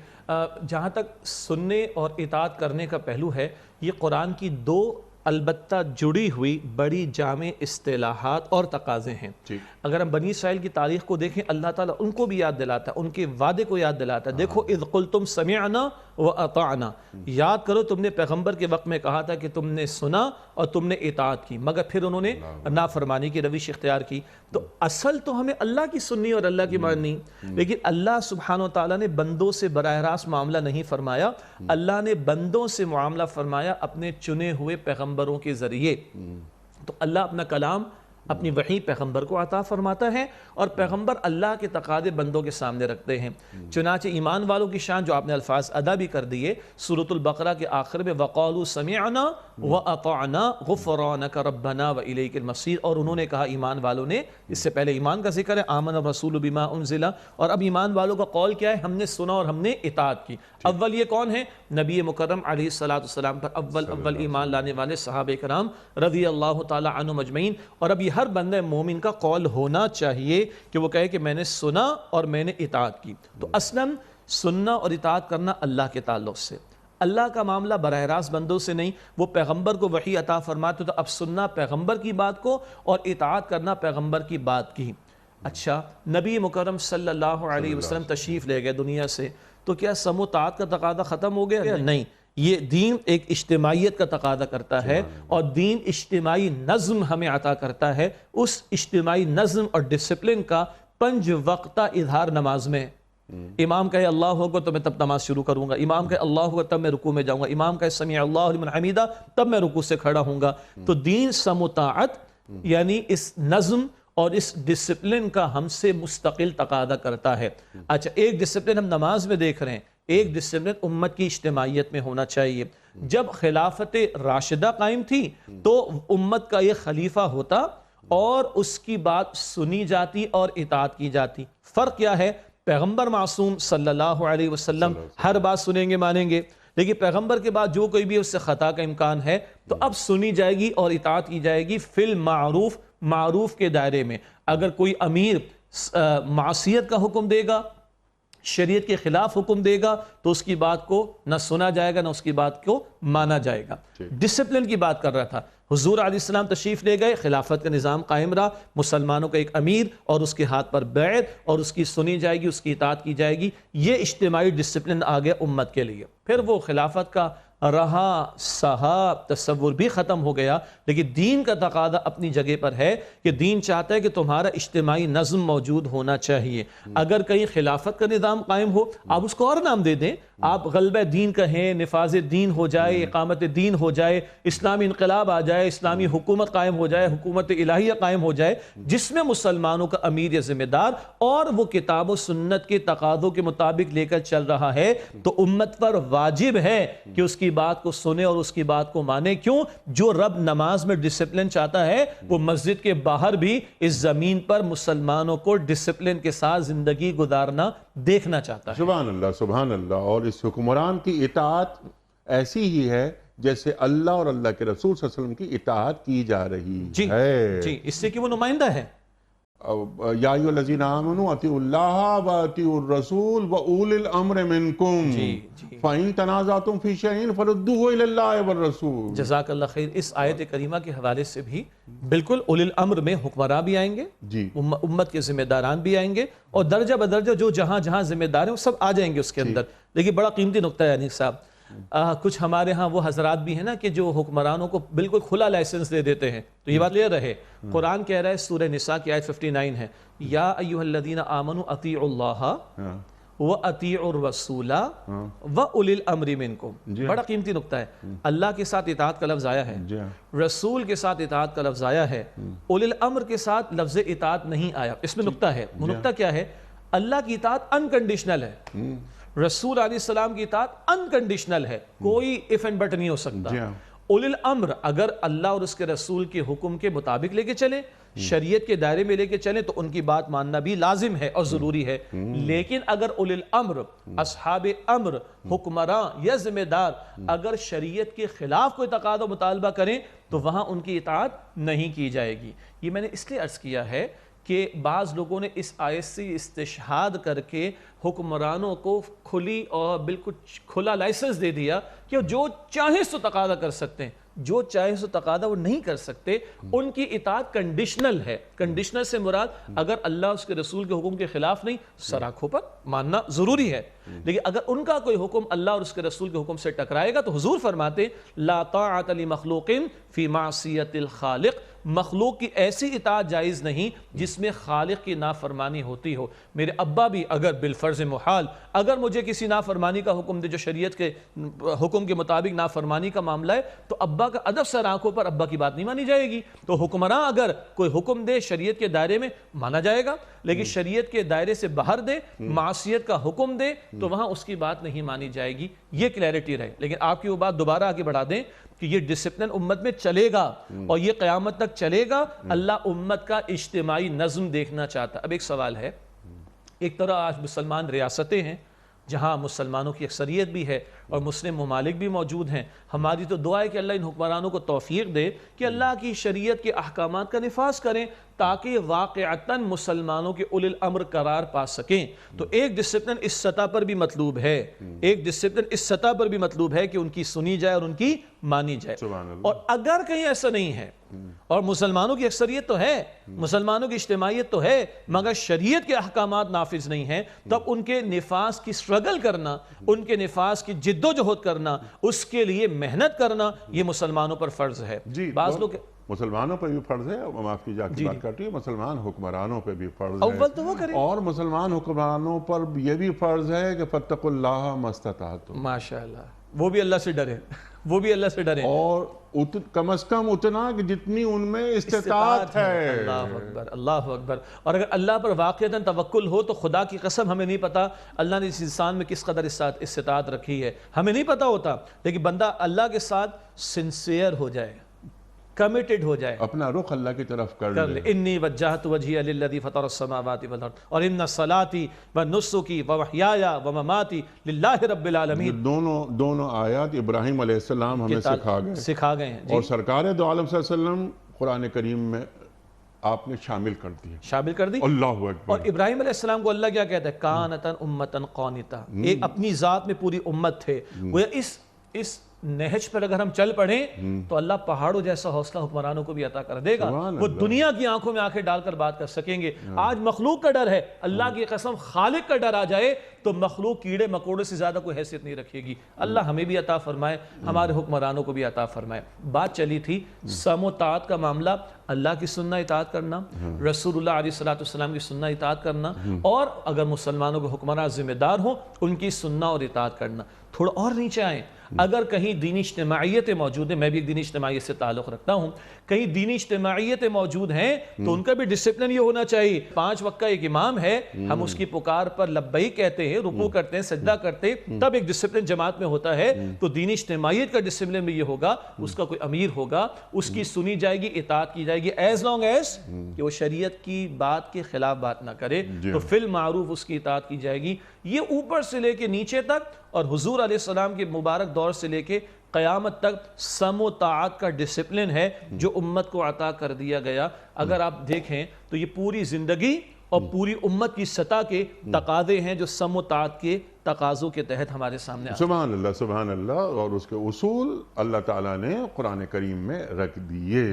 جہاں تک سننے اور اطاعت کرنے کا پہلو ہے، یہ قرآن کی دو البتہ جڑی ہوئی بڑی جامع اصطلاحات اور تقاضے ہیں۔ اگر ہم بنی اسرائیل کی تاریخ کو دیکھیں، اللہ تعالیٰ ان کو بھی یاد دلاتا ہے، ان کے وعدے کو یاد دلاتا ہے۔ دیکھو، اذ قلتم سمعنا واطعنا، یاد کرو تم نے پیغمبر کے وقت میں کہا تھا کہ تم نے سنا اور تم نے اطاعت کی، مگر پھر انہوں نے نافرمانی کی روش اختیار کی۔ تو اصل تو ہمیں اللہ کی سننی اور اللہ کی ماننی، لیکن اللہ سبحانہ وتعالیٰ نے بندوں سے براہ راست معاملہ نہیں فرمایا، اللہ نے بندوں سے معاملہ فرمایا اپنے چنے ہوئے پیغمبروں کے ذریعے۔ تو اللہ اپنا کلام، اپنی وحی پیغمبر کو عطا فرماتا ہے، اور پیغمبر اللہ کے تقاضے بندوں کے سامنے رکھتے ہیں۔ چنانچہ ایمان والوں کی شان جو آپ نے الفاظ ادا بھی کر دیے، سورۃ البقرہ کے آخر میں وَقَالُوا سَمِعْنَا وَأَطَعْنَا غُفْرَانَكَ رَبَّنَا وَإِلَيْكَ الْمَصِيرُ، اور انہوں نے کہا، ایمان والوں نے، اس سے پہلے ایمان کا ذکر ہے، آمن الرسول بما انزل، اور اب ایمان والوں کا قول کیا ہے؟ ہم نے سنا اور ہم نے اطاعت کی۔ اول یہ کون ہے؟ نبی مکرم علیہ السلام پر اول ایمان لانے والے صحابہ کرام رضی اللہ تعالی عنہم اجمعین۔ اور اب یہ ہر بندہ مومن کا قول ہونا چاہیے کہ وہ کہے کہ میں نے سنا اور میں نے اطاعت کی۔ تو اصلاً سننا اور اطاعت کرنا اللہ کے تعلق سے، اللہ کا معاملہ براہ راست بندوں سے نہیں۔ وہ پیغمبر کو وحی عطا فرماتے تو اب سننا پیغمبر کی بات کو اور اطاعت کرنا پیغمبر کی بات کی۔ اچھا، نبی مکرم صلی اللہ علیہ وسلم تشریف لے گئے دنیا سے، تو کیا سم و طاعت کا تقاضا ختم ہو گیا؟ نہیں، یہ دین ایک اجتماعیت کا تقاضا کرتا ہے، اور دین اجتماعی نظم ہمیں عطا کرتا ہے۔ اس اجتماعی نظم اور ڈسپلن کا 5 وقتہ اظہار نماز میں۔ امام کہے اللہ اکبر تو میں تب نماز شروع کروں گا، امام کہے اللہ اکبر تب میں رکوع میں جاؤں گا، امام کہے سمیع اللہ لمن حمیدہ تب میں رکوع سے کھڑا ہوں گا۔ تو دین سم و طاعت یعنی اس نظم اور اس ڈسپلن کا ہم سے مستقل تقاضا کرتا ہے۔ اچھا، ایک ڈسپلن ہم نماز میں دیکھ رہے ہیں، ایک ڈسپلن امت کی اجتماعیت میں ہونا چاہیے۔ جب خلافت راشدہ قائم تھی تو امت کا یہ خلیفہ ہوتا اور اس کی بات سنی جاتی اور اطاعت کی جاتی۔ فرق کیا ہے؟ پیغمبر معصوم صلی اللہ علیہ وسلم ہر بات سنیں گے، مانیں گے، لیکن پیغمبر کے بعد جو کوئی بھی اس سے خطا کا امکان ہے تو اب سنی جائے گی اور اطاعت کی جائے گی فی المعروف، معروف کے دائرے میں۔ اگر کوئی امیر معصیت کا حکم دے گا، شریعت کے خلاف حکم دے گا، تو اس کی بات کو نہ سنا جائے گا نہ اس کی بات کو مانا جائے گا۔ ڈسپلن کی بات کر رہا تھا۔ حضور علیہ السلام تشریف لے گئے، خلافت کا نظام قائم رہا، مسلمانوں کا ایک امیر اور اس کے ہاتھ پر بیعت، اور اس کی سنی جائے گی، اس کی اطاعت کی جائے گی۔ یہ اجتماعی ڈسپلن آ گیا امت کے لیے۔ پھر وہ خلافت کا رہا سہا تصور بھی ختم ہو گیا، لیکن دین کا تقاضا اپنی جگہ پر ہے کہ دین چاہتا ہے کہ تمہارا اجتماعی نظم موجود ہونا چاہیے۔ اگر کہیں خلافت کا نظام قائم ہو، آپ اس کو اور نام دے دیں، آپ غلبہ دین کہیں، نفاذ دین ہو جائے، اقامت دین ہو جائے، اسلامی انقلاب آ جائے، اسلامی حکومت قائم ہو جائے، حکومت الہیہ قائم ہو جائے، جس میں مسلمانوں کا امیر یا ذمہ دار اور وہ کتاب و سنت کے تقاضوں کے مطابق لے کر چل رہا ہے، تو امت پر واجب ہے کہ اس کی بات کو سنے اور اس کی بات کو مانے۔ کیوں؟ جو رب نماز میں ڈسپلن چاہتا ہے، وہ مسجد کے باہر بھی اس زمین پر مسلمانوں کو ڈسپلن کے ساتھ زندگی گزارنا دیکھنا چاہتا ہے۔ سبحان اللہ، سبحان اللہ۔ اور اس حکمران کی اطاعت ایسی ہی ہے جیسے اللہ اور اللہ کے رسول صلی اللہ علیہ وسلم کی اطاعت کی جا رہی ہے۔ جی، اس سے کہ وہ نمائندہ ہے۔ یا ایھا الذین آمنوا اطیعوا اللہ واطیعوا الرسول واولی الامر منکم فإن تنازعتم فی شیء فردوہ الی اللہ والرسول۔ جزاک اللہ خیر۔ اس آیت کریمہ کے حوالے سے بھی بالکل اولی الامر میں حکمراں بھی آئیں گے، جی، امت کے ذمہ داران بھی آئیں گے، اور درجہ بدرجہ جو جہاں جہاں ذمہ دار ہیں وہ سب آ جائیں گے اس کے اندر۔ لیکن بڑا قیمتی نقطہ ہے انیس صاحب، کچھ ہمارے ہاں وہ حضرات بھی ہیں نا کہ جو حکمرانوں کو بالکل کھلا لائسنس دے دیتے ہیں، تو یہ بات لے رہے قرآن کہہ رہا ہے، سورہ نساء کی آیت 59 ہے، یا ایھا الذین آمنوا اطیعوا اللہ وَأَطِيعُوا الرَّسُولَ وَأُولِي الْأَمْرِ مِنْكُمْ۔ بڑا قیمتی نقطہ ہے۔ اللہ کے ساتھ اطاعت کا لفظ آیا ہے، رسول کے ساتھ اطاعت کا لفظ آیا ہے، اولی الامر کے ساتھ لفظ اطاعت نہیں آیا۔ اس میں نقطہ ہے، وہ نقطہ کیا ہے؟ اللہ کی اطاعت انکنڈیشنل ہے، رسول علیہ السلام کی اطاعت انکنڈیشنل ہے، کوئی اف اینڈ بٹ نہیں ہو سکتا۔ اولی الامر اگر اللہ اور اس کے رسول کے حکم کے مطابق لے کے چلیں، شریعت کے دائرے میں لے کے چلیں، تو ان کی بات ماننا بھی لازم ہے اور ضروری ہے۔ لیکن اگر اولی الامر، اصحاب امر، حکمراں یا ذمہ دار اگر شریعت کے خلاف کوئی تقاضا مطالبہ کریں تو وہاں ان کی اطاعت نہیں کی جائے گی۔ یہ میں نے اس لیے عرض کیا ہے کہ بعض لوگوں نے اس آیت سے استشہاد کر کے حکمرانوں کو کھلی اور بالکل کھلا لائسنس دے دیا کہ جو چاہیں سو تقاضا کر سکتے ہیں، جو چاہیں سو تقاضا وہ نہیں کر سکتے۔ ان کی اطاعت کنڈیشنل ہے۔ کنڈیشنل سے مراد اگر اللہ اس کے رسول کے حکم کے خلاف نہیں، سر آنکھوں پر ماننا ضروری ہے، لیکن اگر ان کا کوئی حکم اللہ اور اس کے رسول کے حکم سے ٹکرائے گا تو حضور فرماتے لا طاعت لمخلوق فی معصیت الخالق، مخلوق کی ایسی اطاعت جائز نہیں جس میں خالق کی نافرمانی ہوتی ہو۔ میرے ابا بھی اگر بالفرض محال اگر مجھے کسی نافرمانی کا حکم دے جو شریعت کے حکم کے مطابق نافرمانی کا معاملہ ہے، تو ابا کا ادب سر آنکھوں پر ابا کی بات نہیں مانی جائے گی۔ تو حکمراں اگر کوئی حکم دے شریعت کے دائرے میں مانا جائے گا، لیکن شریعت کے دائرے سے باہر دے، معصیت کا حکم دے، تو وہاں اس کی بات نہیں مانی جائے گی۔ یہ کلیئرٹی رہے۔ لیکن آپ کی وہ بات دوبارہ آگے بڑھا دیں کہ یہ ڈسپلن امت میں چلے گا اور یہ قیامت تک چلے گا۔ اللہ امت کا اجتماعی نظم دیکھنا چاہتا۔ اب ایک سوال ہے، ایک طرح آج مسلمان ریاستیں ہیں جہاں مسلمانوں کی اکثریت بھی ہے اور مسلم ممالک بھی موجود ہیں۔ ہماری تو دعا ہے کہ اللہ ان حکمرانوں کو توفیق دے کہ اللہ کی شریعت کے احکامات کا نفاذ کریں تاکہ واقعتاً مسلمانوں کے اولی الامر قرار پا سکیں۔ تو ایک ڈسپلن اس سطح پر بھی مطلوب ہے، ایک ڈسپلن اس سطح پر بھی مطلوب ہے کہ ان کی سنی جائے اور ان کی مانی جائے۔ اور اگر کہیں ایسا نہیں ہے اور مسلمانوں کی اکثریت تو ہے، مسلمانوں کی اجتماعیت تو ہے، مگر شریعت کے احکامات نافذ نہیں ہیں، تب ان کے نفاذ کی سٹرگل کرنا، ان کے نفاذ کی جد و جہد کرنا، اس کے لیے محنت کرنا، یہ مسلمانوں پر فرض ہے۔ بعض لوگ مسلمانوں پر بھی فرض ہے، معاف کیجیے آپ کی بات کرتی ہے، مسلمان حکمرانوں پہ بھی فرض اول تو وہ ہے، کریں۔ اور مسلمان حکمرانوں پر یہ بھی فرض ہے کہ فاتقوا اللہ ما استطعتم، ماشاءاللہ، وہ بھی اللہ سے ڈریں، وہ بھی اللہ سے ڈریں، اور کم از کم اتنا کہ جتنی ان میں استطاعت ہے۔ اللہ اکبر، اللہ اکبر۔ اور اگر اللہ پر واقعتاً توکل ہو تو خدا کی قسم ہمیں نہیں پتا اللہ نے اس انسان میں کس قدر استطاعت رکھی ہے، ہمیں نہیں پتا ہوتا، لیکن بندہ اللہ کے ساتھ سنسیئر ہو جائے، کمیٹڈ ہو جائے، اپنا رخ اللہ کی طرف کر لے۔ انی وجہت وجہی للذی فطر السماوات والارض اور ان صلاتي ونسکی ومحیاي ومماتی للہ رب العالمین۔ دونوں آیات ابراہیم علیہ السلام ہمیں سکھا گئے ہیں، اور سرکار دو عالم صلی اللہ علیہ وسلم قرآن کریم میں آپ نے شامل کر دی۔ اللہ اکبر۔ اور ابراہیم علیہ السلام کو اللہ کیا کہتا ہے؟ کانتا امتا قانتا، ایک اپنی ذات میں پوری امت تھے۔ وہ اس نہج پر اگر ہم چل پڑیں تو اللہ پہاڑوں جیسا حوصلہ حکمرانوں کو بھی عطا کر دے گا، سبحان وہ اللہ۔ دنیا کی آنکھوں میں آنکھیں ڈال کر بات کر سکیں گے۔ آج مخلوق کا ڈر ہے، اللہ کی قسم خالق کا ڈر آ جائے تو مخلوق کیڑے مکوڑے سے زیادہ کوئی حیثیت نہیں رکھے گی۔ اللہ ہمیں بھی عطا فرمائے، ہمارے حکمرانوں کو بھی عطا فرمائے۔ بات چلی تھی سم و طاعت کا معاملہ، اللہ کی سنہ اطاعت کرنا، رسول اللہ علیہ السلام کی سنہ اطاعت کرنا، اور اگر مسلمانوں کے حکمران ذمہ دار ہوں ان کی سنہ اور اطاعت کرنا۔ تھوڑا اور نیچے آئیں، اگر کہیں دینی اجتماعیتیں موجود ہیں، میں بھی ایک دینی اجتماعیت سے تعلق رکھتا ہوں، کہیں دینی اجتماعیتیں موجود ہیں تو ان کا بھی ڈسپلن یہ ہونا چاہیے۔ 5 وقت کا ایک امام ہے، ہم اس کی پکار پر لبیک کہتے ہیں، رکوع کرتے ہیں، سجدہ کرتے ہیں، تب ایک ڈسپلن جماعت میں ہوتا ہے۔ تو دینی اجتماعیت کا ڈسپلن بھی یہ ہوگا، اس کا کوئی امیر ہوگا، اس کی سنی جائے گی، اطاعت کی جائے گی، ایز لانگ ایز کہ وہ شریعت کی بات کے خلاف بات نہ کرے، تو فی المعروف اس کی اطاعت کی جائے گی۔ یہ اوپر سے لے کے نیچے تک، اور حضور علیہ السلام کے مبارک دور سے لے کے قیامت تک سم و طاعت کا ڈسپلن ہے جو امت کو عطا کر دیا گیا۔ اگر آپ دیکھیں تو یہ پوری زندگی اور پوری امت کی سطح کے تقاضے ہیں جو سم و طاعت کے تقاضوں کے تحت ہمارے سامنے آتے ہیں۔ سبحان اللہ، سبحان اللہ، اور اس کے اصول اللہ تعالیٰ نے قرآن کریم میں رکھ دیے۔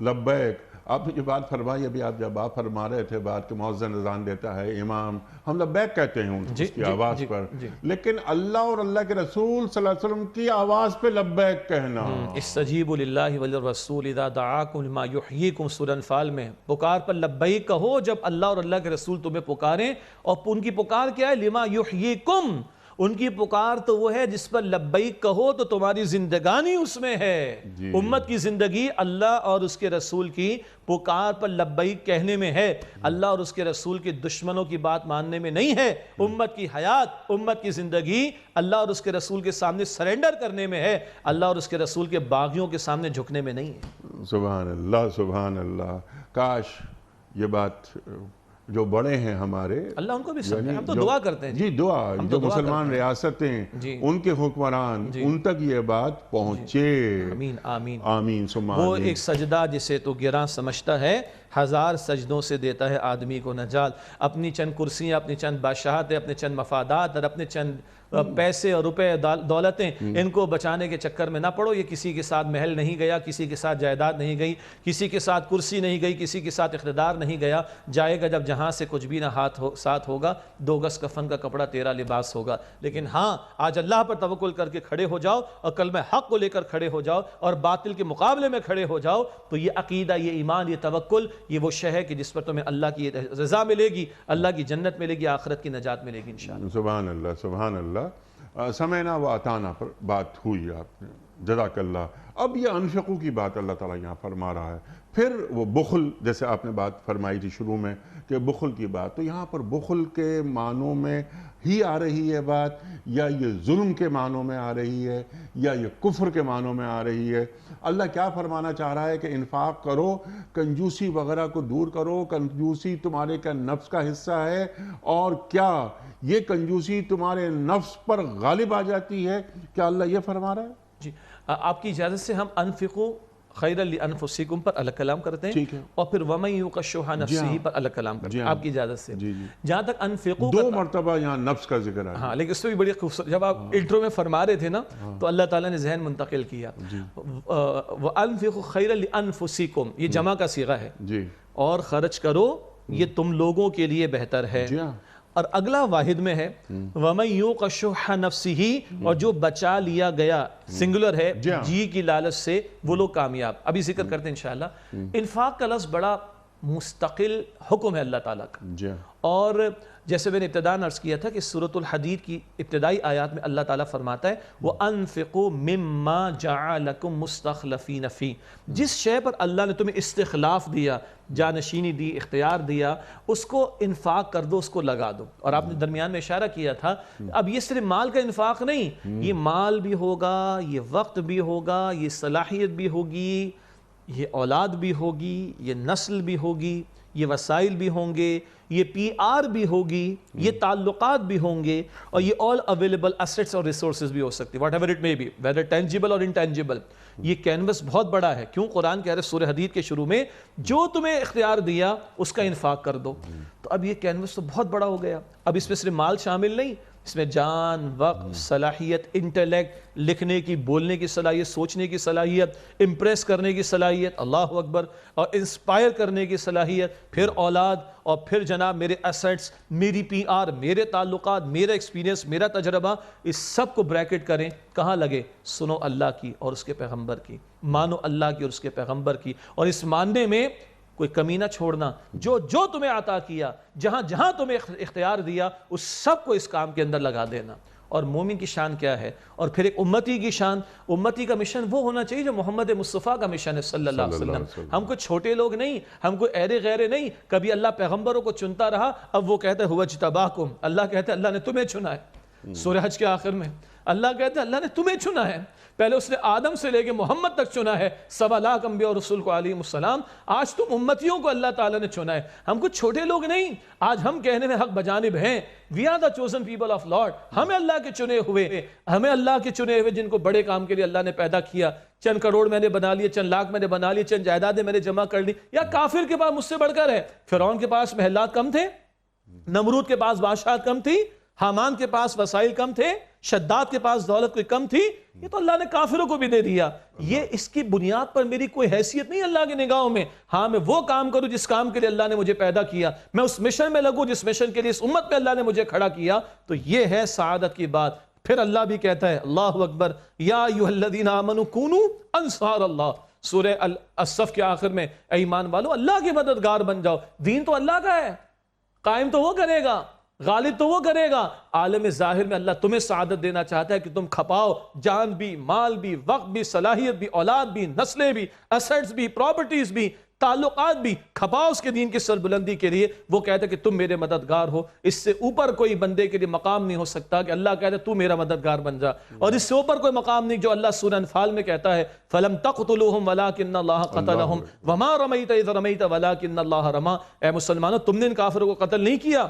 لبیک، آپ نے جو بات فرمائی ابھی، آپ جب آپ فرما رہے تھے بات کہ مؤذن اذان دیتا ہے، امام، ہم لبیک کہتے ہیں اس کی آواز پر، لیکن اللہ اور اللہ کے رسول صلی اللہ علیہ وسلم کی آواز پہ لبیک کہنا۔ استجیبوا للہ وللرسول اذا دعاکم لما یحییکم، سورہ انفال میں پکار پر لبیک کہو جب اللہ اور اللہ کے رسول تمہیں پکاریں، اور ان کی پکار کیا ہے؟ لما یحییکم، ان کی پکار تو وہ ہے جس پر لبیک کہو تو تمہاری زندگانی اس میں ہے۔ امت کی زندگی اللہ اور اس کے رسول کی پکار پر لبیک کہنے میں ہے، اللہ اور اس کے رسول کے دشمنوں کی بات ماننے میں نہیں ہے۔ امت کی حیات، امت کی زندگی اللہ اور اس کے رسول کے سامنے سرنڈر کرنے میں ہے، اللہ اور اس کے رسول کے باغیوں کے سامنے جھکنے میں نہیں ہے۔ سبحان اللہ، سبحان اللہ۔ کاش یہ بات جو بڑے ہیں ہمارے، اللہ ان کو بھی سمجھے، ہم تو دعا کرتے ہیں جی دعا، جو مسلمان ریاستیں، ان کے حکمران، ان تک یہ بات پہنچے۔ آمین آمین آمین ثم وہ آمین۔ ایک سجدہ جسے تو گراں سمجھتا ہے، 1000 سجدوں سے دیتا ہے آدمی کو نجات۔ اپنی چند کرسیاں، اپنی چند بادشاہتیں، اپنے چند مفادات اور اپنے چند پیسے اور روپے دولتیں، ان کو بچانے کے چکر میں نہ پڑو۔ یہ کسی کے ساتھ محل نہیں گیا، کسی کے ساتھ جائیداد نہیں گئی، کسی کے ساتھ کرسی نہیں گئی، کسی کے ساتھ اقتدار نہیں گیا۔ جائے گا جب جہاں سے کچھ بھی نہ ساتھ ہوگا، 2 گز کفن کا کپڑا تیرا لباس ہوگا۔ لیکن ہاں، آج اللہ پر توکل کر کے کھڑے ہو جاؤ اور کلمہ حق کو لے کر کھڑے ہو جاؤ اور باطل کے مقابلے میں کھڑے ہو جاؤ، تو یہ عقیدہ، یہ ایمان، یہ توکل، یہ وہ شے ہے کہ جس پر تمہیں اللہ کی رضا ملے گی، اللہ کی جنت ملے گی، آخرت کی نجات ملے گی انشاءاللہ۔ سبحان اللہ، سبحان اللہ۔ سمعنا و اطعنا پر بات ہوئی آپ نے، جزاک اللہ۔ اب یہ انفقو کی بات اللہ تعالیٰ یہاں فرما رہا ہے، پھر وہ بخل، جیسے آپ نے بات فرمائی تھی شروع میں کہ بخل کی بات، تو یہاں پر بخل کے معنوں میں ہی آ رہی ہے بات، یا یہ ظلم کے معنوں میں آ رہی ہے، یا یہ کفر کے معنوں میں آ رہی ہے؟ اللہ کیا فرمانا چاہ رہا ہے کہ انفاق کرو، کنجوسی وغیرہ کو دور کرو، کنجوسی تمہارے کا نفس کا حصہ ہے، اور کیا یہ کنجوسی تمہارے نفس پر غالب آ جاتی ہے؟ کیا اللہ یہ فرما رہا ہے؟ جی، آپ کی اجازت سے ہم انفقو خیرا لانفسکم پر الگ کلام کرتے ہیں، ٹھیک ہے، اور پھر ومن یوق شح نفسہ پر الگ کلام کرتے ہیں، آپ کی اجازت سے۔ جہاں تک انفقو 2 مرتبہ یہاں نفس کا ذکر ہے۔ ہاں، لیکن اس میں بھی بڑی خوبصورت، جب آپ انٹرو میں فرما رہے تھے نا تو اللہ تعالیٰ نے ذہن منتقل کیا، وَأَنفِقُوا خَيْرًا لِأَنفُسِكُمْ، یہ جمع کا صیغہ ہے، اور خرچ کرو یہ تم لوگوں کے لیے بہتر ہے۔ اور اگلا واحد میں ہے وَمَن يُوقَ شُحَّ نَفْسِهِ، اور جو بچا لیا گیا، سنگولر ہے، جی کی لالچ سے، وہ لوگ کامیاب۔ ابھی ذکر کرتے ہیں انشاءاللہ۔ انفاق کا لفظ بڑا مستقل حکم ہے اللہ تعالیٰ کا، اور جیسے میں نے ابتداءً عرض کیا تھا کہ سورۃ الحدید کی ابتدائی آیات میں اللہ تعالیٰ فرماتا ہے وَأَنفِقُوا مِمَّا جَعَلَكُمْ مُسْتَخْلَفِينَ فِيهِ، جس شے پر اللہ نے تمہیں استخلاف دیا، جانشینی دی، اختیار دیا، اس کو انفاق کر دو، اس کو لگا دو۔ اور آپ نے درمیان میں اشارہ کیا تھا، اب یہ صرف مال کا انفاق نہیں، یہ مال بھی ہوگا، یہ وقت بھی ہوگا، یہ صلاحیت بھی ہوگی، یہ اولاد بھی ہوگی، یہ نسل بھی ہوگی، یہ وسائل بھی ہوں گے، یہ پی آر بھی ہوگی، یہ تعلقات بھی ہوں گے، اور یہ all available assets اور resources بھی ہو سکتی، whatever it may be, whether tangible or intangible۔ یہ کینوس بہت بڑا ہے، کیوں؟ قرآن کہہ رہے سورہ حدید کے شروع میں جو تمہیں اختیار دیا اس کا انفاق کر دو۔ تو اب یہ کینوس تو بہت بڑا ہو گیا، اب اس میں صرف مال شامل نہیں، اس میں جان، وقت، صلاحیت، انٹلیکٹ، لکھنے کی، بولنے کی صلاحیت، سوچنے کی صلاحیت، امپریس کرنے کی صلاحیت، اللہ اکبر، اور انسپائر کرنے کی صلاحیت، پھر اولاد، اور پھر جناب میرے ایسٹس، میری پی آر، میرے تعلقات، میرا ایکسپیرینس، میرا تجربہ، اس سب کو بریکٹ کریں، کہاں لگے؟ سنو اللہ کی اور اس کے پیغمبر کی، مانو اللہ کی اور اس کے پیغمبر کی، اور اس ماننے میں کوئی کمی نہ چھوڑنا، جو جو تمہیں عطا کیا، جہاں جہاں تمہیں اختیار دیا، اس سب کو اس کام کے اندر لگا دینا۔ اور مومن کی شان کیا ہے؟ اور پھر ایک امتی کی شان، امتی کا مشن وہ ہونا چاہیے جو محمد مصطفیٰ کا مشن ہے صلی اللہ علیہ وسلم۔ ہم کوئی چھوٹے لوگ نہیں، ہم کوئی ایرے غیرے نہیں، کبھی اللہ پیغمبروں کو چنتا رہا، اب وہ کہتے ہیں ہوا اجتباکم، اللہ کہتے ہیں اللہ نے تمہیں چنا ہے۔ سورہ حج کے آخر میں اللہ کہتے ہیں اللہ نے تمہیں چنا ہے، پہلے اس نے آدم سے لے کے محمد تک چنا ہے، 1.25 لاکھ انبیاء اور رسول کو علیہم السلام، آج تم امتیوں کو اللہ تعالیٰ نے چنا ہے۔ ہم کچھ چھوٹے لوگ نہیں، آج ہم کہنے میں حق بجانب ہیں، we are the chosen people of Lord، ہمیں اللہ کے چنے ہوئے، ہمیں اللہ کے چنے ہوئے جن کو بڑے کام کے لیے اللہ نے پیدا کیا۔ چند کروڑ میں نے بنا لیے، چند لاکھ میں نے بنا لیے، چند جائیدادیں میں نے جمع کر لی، یا کافر کے پاس مجھ سے بڑھ کر ہے؟ فرعون کے پاس محلات کم تھے، نمرود کے پاس بادشاہت کم تھی، حامان کے پاس وسائل کم تھے، شداد کے پاس دولت کوئی کم تھی؟ یہ تو اللہ نے کافروں کو بھی دے دیا۔ یہ اس کی بنیاد پر میری کوئی حیثیت نہیں اللہ کی نگاہوں میں۔ ہاں میں وہ کام کروں جس کام کے لیے اللہ نے مجھے پیدا کیا، میں اس مشن میں لگوں جس مشن کے لیے اس امت میں اللہ نے مجھے کھڑا کیا، تو یہ ہے سعادت کی بات۔ پھر اللہ بھی کہتا ہے اللہ اکبر، یا ایھا الذین آمنوا کونوا انصار اللہ، سورہ الصف کے آخر میں، اے ایمان والو اللہ کے مددگار بن جاؤ۔ دین تو اللہ کا ہے، قائم تو وہ کرے گا، غالب تو وہ کرے گا۔ عالم ظاہر میں اللہ تمہیں سعادت دینا چاہتا ہے کہ تم کھپاؤ، جان بھی، مال بھی، وقت بھی، صلاحیت بھی، اولاد بھی، نسلیں بھی، ایسٹس بھی، پراپرٹیز بھی، تعلقات بھی، کھپاؤ اس کے دین کی سربلندی کے لیے۔ وہ کہتا ہے کہ تم میرے مددگار ہو، اس سے اوپر کوئی بندے کے لیے مقام نہیں ہو سکتا کہ اللہ کہتا ہے تو میرا مددگار بن جا، اور اس سے اوپر کوئی مقام نہیں جو اللہ سورہ انفال میں کہتا ہے فَلَمْ تَقْتُلُوهُمْ وَلَٰكِنَّ اللَّهَ قَتَلَهُمْ وَمَا رَمَيْتَ إِذْ رَمَيْتَ وَلَٰكِنَّ اللَّهَ رَمَىٰ۔ اے مسلمانوں، تم نے ان کافروں کو قتل نہیں کیا،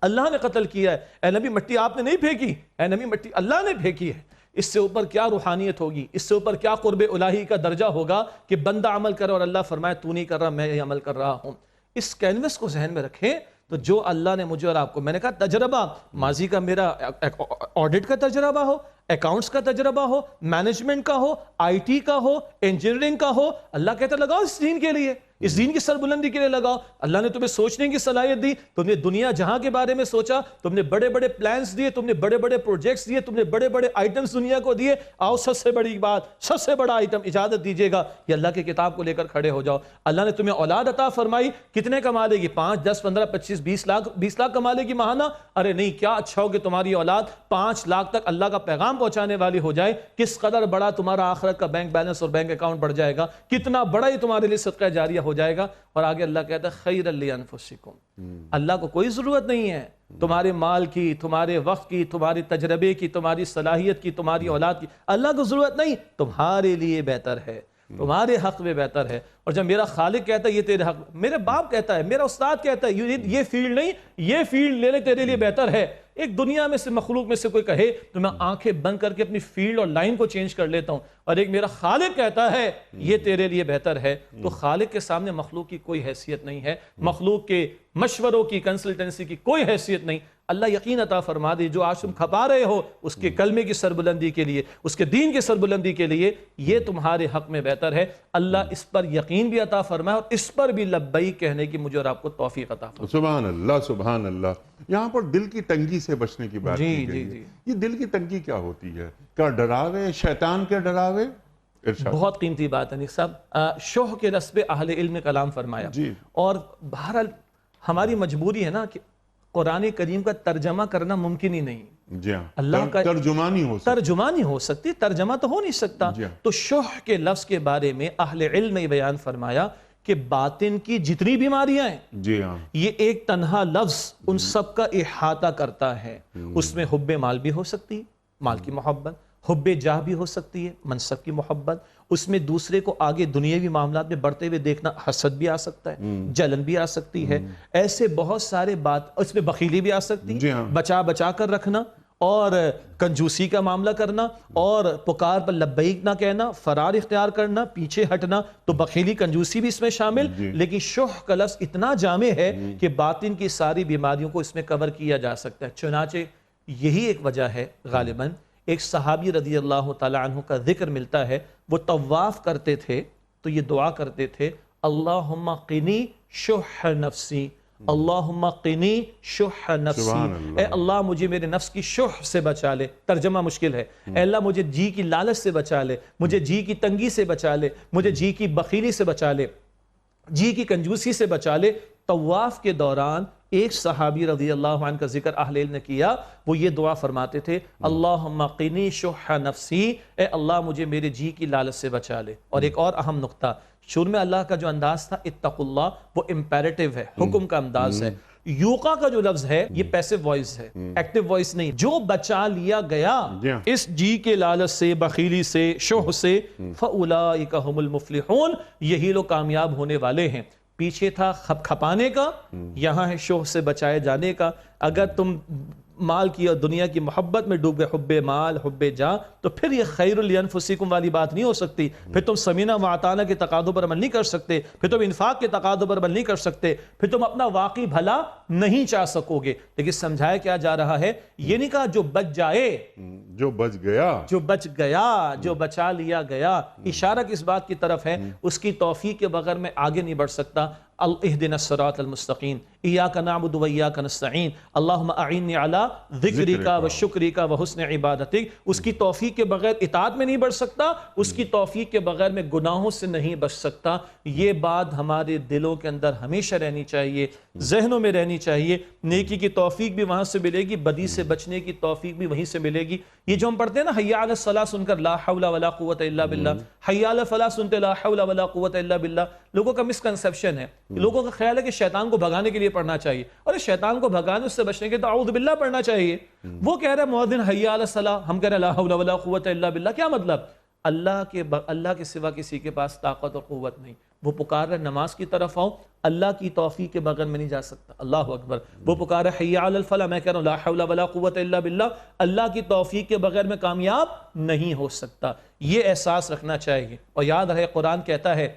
اللہ نے قتل کیا ہے۔ اے نبی مٹی آپ نے نہیں پھینکی، اے نبی مٹی اللہ نے پھینکی ہے۔ اس سے اوپر کیا روحانیت ہوگی، اس سے اوپر کیا قرب الہی کا درجہ ہوگا کہ بندہ عمل کرے اور اللہ فرمائے تو نہیں کر رہا، میں یہ عمل کر رہا ہوں۔ اس کینوس کو ذہن میں رکھیں تو جو اللہ نے مجھے اور آپ کو، میں نے کہا تجربہ ماضی کا میرا آڈٹ کا تجربہ ہو، اکاؤنٹس کا تجربہ ہو، مینجمنٹ کا ہو، آئی ٹی کا ہو، انجینئرنگ کا ہو، اللہ کہتا ہے لگاؤ اس دین کے لیے، اس دین کی سربلندی کے لیے لگاؤ۔ اللہ نے تمہیں سوچنے کی صلاحیت دی، تم نے دنیا جہاں کے بارے میں سوچا، تم نے بڑے بڑے پلانز دیے، تم نے بڑے بڑے پروجیکٹس دیے، تم نے بڑے بڑے آئٹمز دنیا کو دیے۔ آؤ سب سے بڑی بات، سب سے بڑا آئٹم اجازت دیجیے گا یہ اللہ کی کتاب کو لے کر کھڑے ہو جاؤ۔ اللہ نے تمہیں اولاد عطا فرمائی، کتنے کما لے گی؟ 5 10 15 25 20 لاکھ کما لے گی ماہانہ؟ ارے نہیں، کیا اچھا ہو کہ تمہاری اولاد 5 لاکھ تک اللہ کا پیغام پہنچانے والی ہو جائے۔ کس قدر بڑا تمہارا آخرت کا بینک بیلنس اور بینک اکاؤنٹ بڑھ جائے گا، کتنا بڑا ہی تمہارے لیے صدقہ جاریہ ہو جائے گا۔ اور آگے اللہ کہتا ہے خیرا لانفسکم، اللہ کو کوئی ضرورت نہیں ہے تمہارے مال کی، تمہارے وقت کی، تمہارے تجربے کی، تمہاری صلاحیت کی، تمہاری اولاد کی، اللہ کو ضرورت نہیں، تمہارے لیے بہتر ہے، تمہارے حق میں بہتر ہے۔ اور جب میرا خالق کہتا ہے یہ تیرے حق، میرے باپ کہتا ہے، میرا استاد کہتا ہے یہ فیلڈ نہیں، یہ فیلڈ لینے تیرے لیے بہتر ہے۔ ایک دنیا میں سے مخلوق میں سے کوئی کہے تو میں آنکھیں بند کر کے اپنی فیلڈ اور لائن کو چینج کر لیتا ہوں، اور ایک میرا خالق کہتا ہے یہ تیرے لیے بہتر ہے، تو خالق کے سامنے مخلوق کی کوئی حیثیت نہیں ہے، مخلوق کے مشوروں کی، کنسلٹنسی کی کوئی حیثیت نہیں۔ اللہ یقین عطا فرما دے جو آج تم کھپا رہے ہو اس کے کلمے کی سربلندی کے لیے، اس کے دین کی سربلندی کے لیے، یہ تمہارے حق میں بہتر ہے۔ اللہ اس پر یقین بھی عطا فرمائے اور اس پر بھی لبیک کہنے کی مجھے اور آپ کو توفیق عطا فرمائے۔ سبحان اللہ سبحان اللہ۔ یہاں پر دل کی تنگی سے بچنے کی بات کی گئی ہے۔ یہ دل کی تنگی کیا ہوتی ہے؟ کیا ڈراوے، شیطان کے ڈراوے؟ بہت قیمتی بات ہے نیک صاحب، شوہ کے رس پہ اہل علم نے کلام فرمایا، اور بہرحال ہماری مجبوری ہے نا کہ قرآن کریم کا ترجمہ کرنا ممکن ہی نہیں۔ جی ہاں، اللہ کا ترجمانی ہو سکتی، ترجمہ تو ہو نہیں سکتا۔ تو شوہ کے لفظ کے بارے میں اہل علم نے بیان فرمایا کہ باطن کی جتنی بیماریاں ہیں، جی ہاں، یہ ایک تنہا لفظ ان سب کا احاطہ کرتا ہے۔ اس میں حب مال بھی ہو سکتی ہے، مال کی محبت، حب جاہ بھی ہو سکتی ہے، منصب کی محبت، اس میں دوسرے کو آگے دنیاوی معاملات میں بڑھتے ہوئے دیکھنا، حسد بھی آ سکتا ہے، جلن بھی آ سکتی ہے، ایسے بہت سارے بات، اس میں بخیلی بھی آ سکتی ہے، بچا بچا کر رکھنا، اور کنجوسی کا معاملہ کرنا، اور پکار پر لبیک نہ کہنا، فرار اختیار کرنا، پیچھے ہٹنا، تو بخیلی کنجوسی بھی اس میں شامل۔ لیکن شوہ کا لفظ اتنا جامع ہے کہ باطن کی ساری بیماریوں کو اس میں کور کیا جا سکتا ہے۔ چنانچہ یہی ایک وجہ ہے غالباً ایک صحابی رضی اللہ تعالیٰ عنہ کا ذکر ملتا ہے، وہ طواف کرتے تھے تو یہ دعا کرتے تھے اللہم قنی شح نفسی، اللہم قنی شح نفسی، اے اللہ مجھے میرے نفس کی شح سے بچا لے۔ ترجمہ مشکل ہے، اے اللہ مجھے جی کی لالچ سے بچا لے، مجھے جی کی تنگی سے بچا لے، مجھے جی کی بخیلی سے بچا لے، جی کی کنجوسی سے بچا لے۔ طواف کے دوران ایک صحابی رضی اللہ عنہ کا ذکر اہل علم نے کیا، وہ یہ دعا فرماتے تھے اللہم قنی شح نفسی، اے اللہ مجھے میرے جی کی لالچ سے بچا لے۔ اور ایک اور اہم نقطہ، شروع میں اللہ کا جو انداز تھا اتقوا اللہ، وہ امپیریٹو ہے، حکم کا انداز ہے۔ یوقا کا جو لفظ ہے یہ پیسو وائس ہے، ایکٹیو وائس نہیں۔ جو بچا لیا گیا اس جی کے لالچ سے، بخیلی سے، شح سے، فَأُولَئِكَ هُمُ الْمُفْلِحُونَ، یہی لوگ کامیاب ہونے والے ہیں۔ پیچھے تھا کھپانے کا، یہاں ہے شوہ سے بچائے جانے کا۔ اگر تم مال کی اور دنیا کی محبت میں ڈوب گئے، حب مال حب جاں، تو پھر یہ خیر لانفسکم والی بات نہیں ہو سکتی، پھر تم سمینہ وعطانہ کے تقاضوں پر عمل نہیں کر سکتے، پھر تم انفاق کے تقاضوں پر عمل نہیں کر سکتے، پھر تم اپنا واقعی بھلا نہیں چاہ سکو گے۔ لیکن سمجھایا کیا جا رہا ہے، یہ نہیں کہا جو بچ جائے، جو بچ گیا، جو بچ گیا، جو بچا لیا گیا۔ اشارہ کس بات کی طرف ہے، اس کی توفیق کے بغیر میں آگے نہیں بڑھ سکتا۔ اہدنا الصراط المستقیم، ایاک نعبد و ایاک نستعین، اللہم اعنی علی ذکرک و شکرک و حسن عبادتک۔ اس کی توفیق کے بغیر اطاعت میں نہیں بڑھ سکتا، اس کی توفیق کے بغیر میں گناہوں سے نہیں بچ سکتا۔ یہ بات ہمارے دلوں کے اندر ہمیشہ رہنی چاہیے، ذہنوں میں رہنی چاہیے۔ نیکی کی توفیق بھی وہاں سے ملے گی، بدی سے بچنے کی توفیق بھی وہیں سے ملے گی۔ یہ جو ہم پڑھتے ہیں نا حی علی الصلاۃ سن کر لا حول ولا قوت الا باللہ، حی علی الفلاح سنتے لا حول ولا قوت الا باللہ، لوگوں کا مسکنسیپشن ہے، لوگوں کا خیال ہے کہ شیطان کو بھگانے کے لیے پڑھنا چاہیے، اور شیطان کو بھگانے اس سے بچنے کے تو اعوذ باللہ پڑھنا چاہیے۔ وہ کہہ رہا ہے مؤذن حی علی الصلاۃ، ہم کہہ رہے ہیں لا حول ولا قوت الا باللہ۔ کیا مطلب؟ اللہ کے سوا کسی کے پاس طاقت اور قوت نہیں۔ وہ پکار رہا ہے نماز کی طرف آؤ، اللہ کی توفیق کے بغیر میں نہیں جا سکتا۔ اللہ اکبر۔ وہ پکار رہا ہے حی علی الفلاح، میں کہہ رہا ہوں لا حول ولا قوت الا باللہ، اللہ کی توفیق کے بغیر میں کامیاب نہیں ہو سکتا۔ یہ احساس رکھنا چاہیے۔ اور یاد رہے قرآن کہتا ہے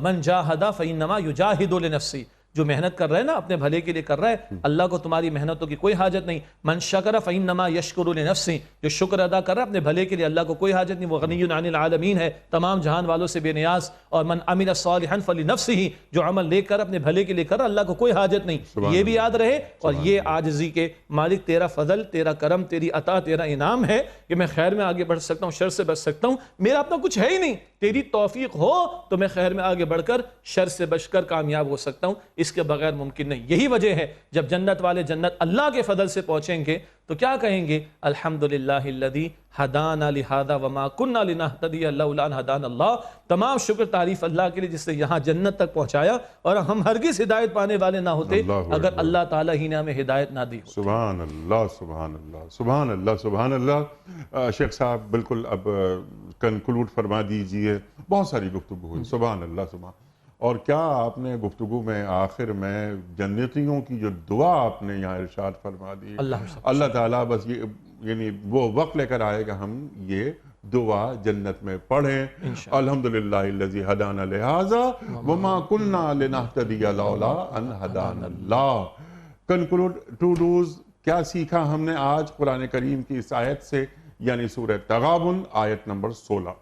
من جاہد فانما یجاہد لنفسہ، جو محنت کر رہے ہیں نا اپنے بھلے کے لیے کر رہا ہے، اللہ کو تمہاری محنتوں کی کوئی حاجت نہیں۔ من شکر فانما یشکر لنفسہ، جو شکر ادا کر رہا ہے اپنے بھلے کے لیے، اللہ کو کوئی حاجت نہیں، وہ غنی عن العالمین ہے، تمام جہان والوں سے بے نیاز۔ اور من عمل صالحا فلنفسہ، جو عمل لے کر اپنے بھلے کے لیے کر رہا، اللہ کو کوئی حاجت نہیں۔ یہ بھی یاد رہے، اور یہ عاجزی کے مالک تیرا فضل، تیرا کرم، تیری عطا، تیرا انعام ہے کہ میں خیر میں آگے بڑھ سکتا ہوں، شر سے بچ سکتا ہوں۔ میرا اپنا کچھ ہے ہی نہیں، تیری توفیق ہو تو میں خیر میں آگے بڑھ کر شر سے بچ کر کامیاب ہو سکتا ہوں، اس کے بغیر ممکن نہیں۔ یہی وجہ ہے جب جنت والے جنت اللہ کے فضل سے پہنچیں گے تو کیا کہیں گے؟ الحمدللہ الذی ہدانا لہذا وما کننا لنہتدی لولا ان ہدانا اللہ۔ تمام شکر تعریف اللہ کے لیے جس نے یہاں جنت تک پہنچایا، اور ہم ہرگز ہدایت پانے والے نہ ہوتے اگر اللہ تعالیٰ ہی نے ہمیں ہدایت نہ دی ہوتی۔ سبحان اللہ، سبحان اللہ، سبحان اللہ، سبحان اللہ۔ شیخ صاحب بالکل اب کنکلوڈ فرما دیجئے، بہت ساری گفتگو ہوئی، سبحان اللہ، سبحان۔ اور کیا آپ نے گفتگو میں آخر میں جنتیوں کی جو دعا آپ نے یہاں ارشاد فرما دی، اللہ تعالیٰ بس یہ یعنی وہ وقت لے کر آئے گا ہم یہ دعا جنت میں پڑھیں، الحمدللہ الذی ہدانا لہذا وما کننا لنہتدی لولا ان ہدانا اللہ۔ کنکلوڈ ٹو ڈوز، کیا سیکھا ہم نے آج قرآن کریم کی اس آیت سے، یعنی سورہ تغابن آیت نمبر 16؟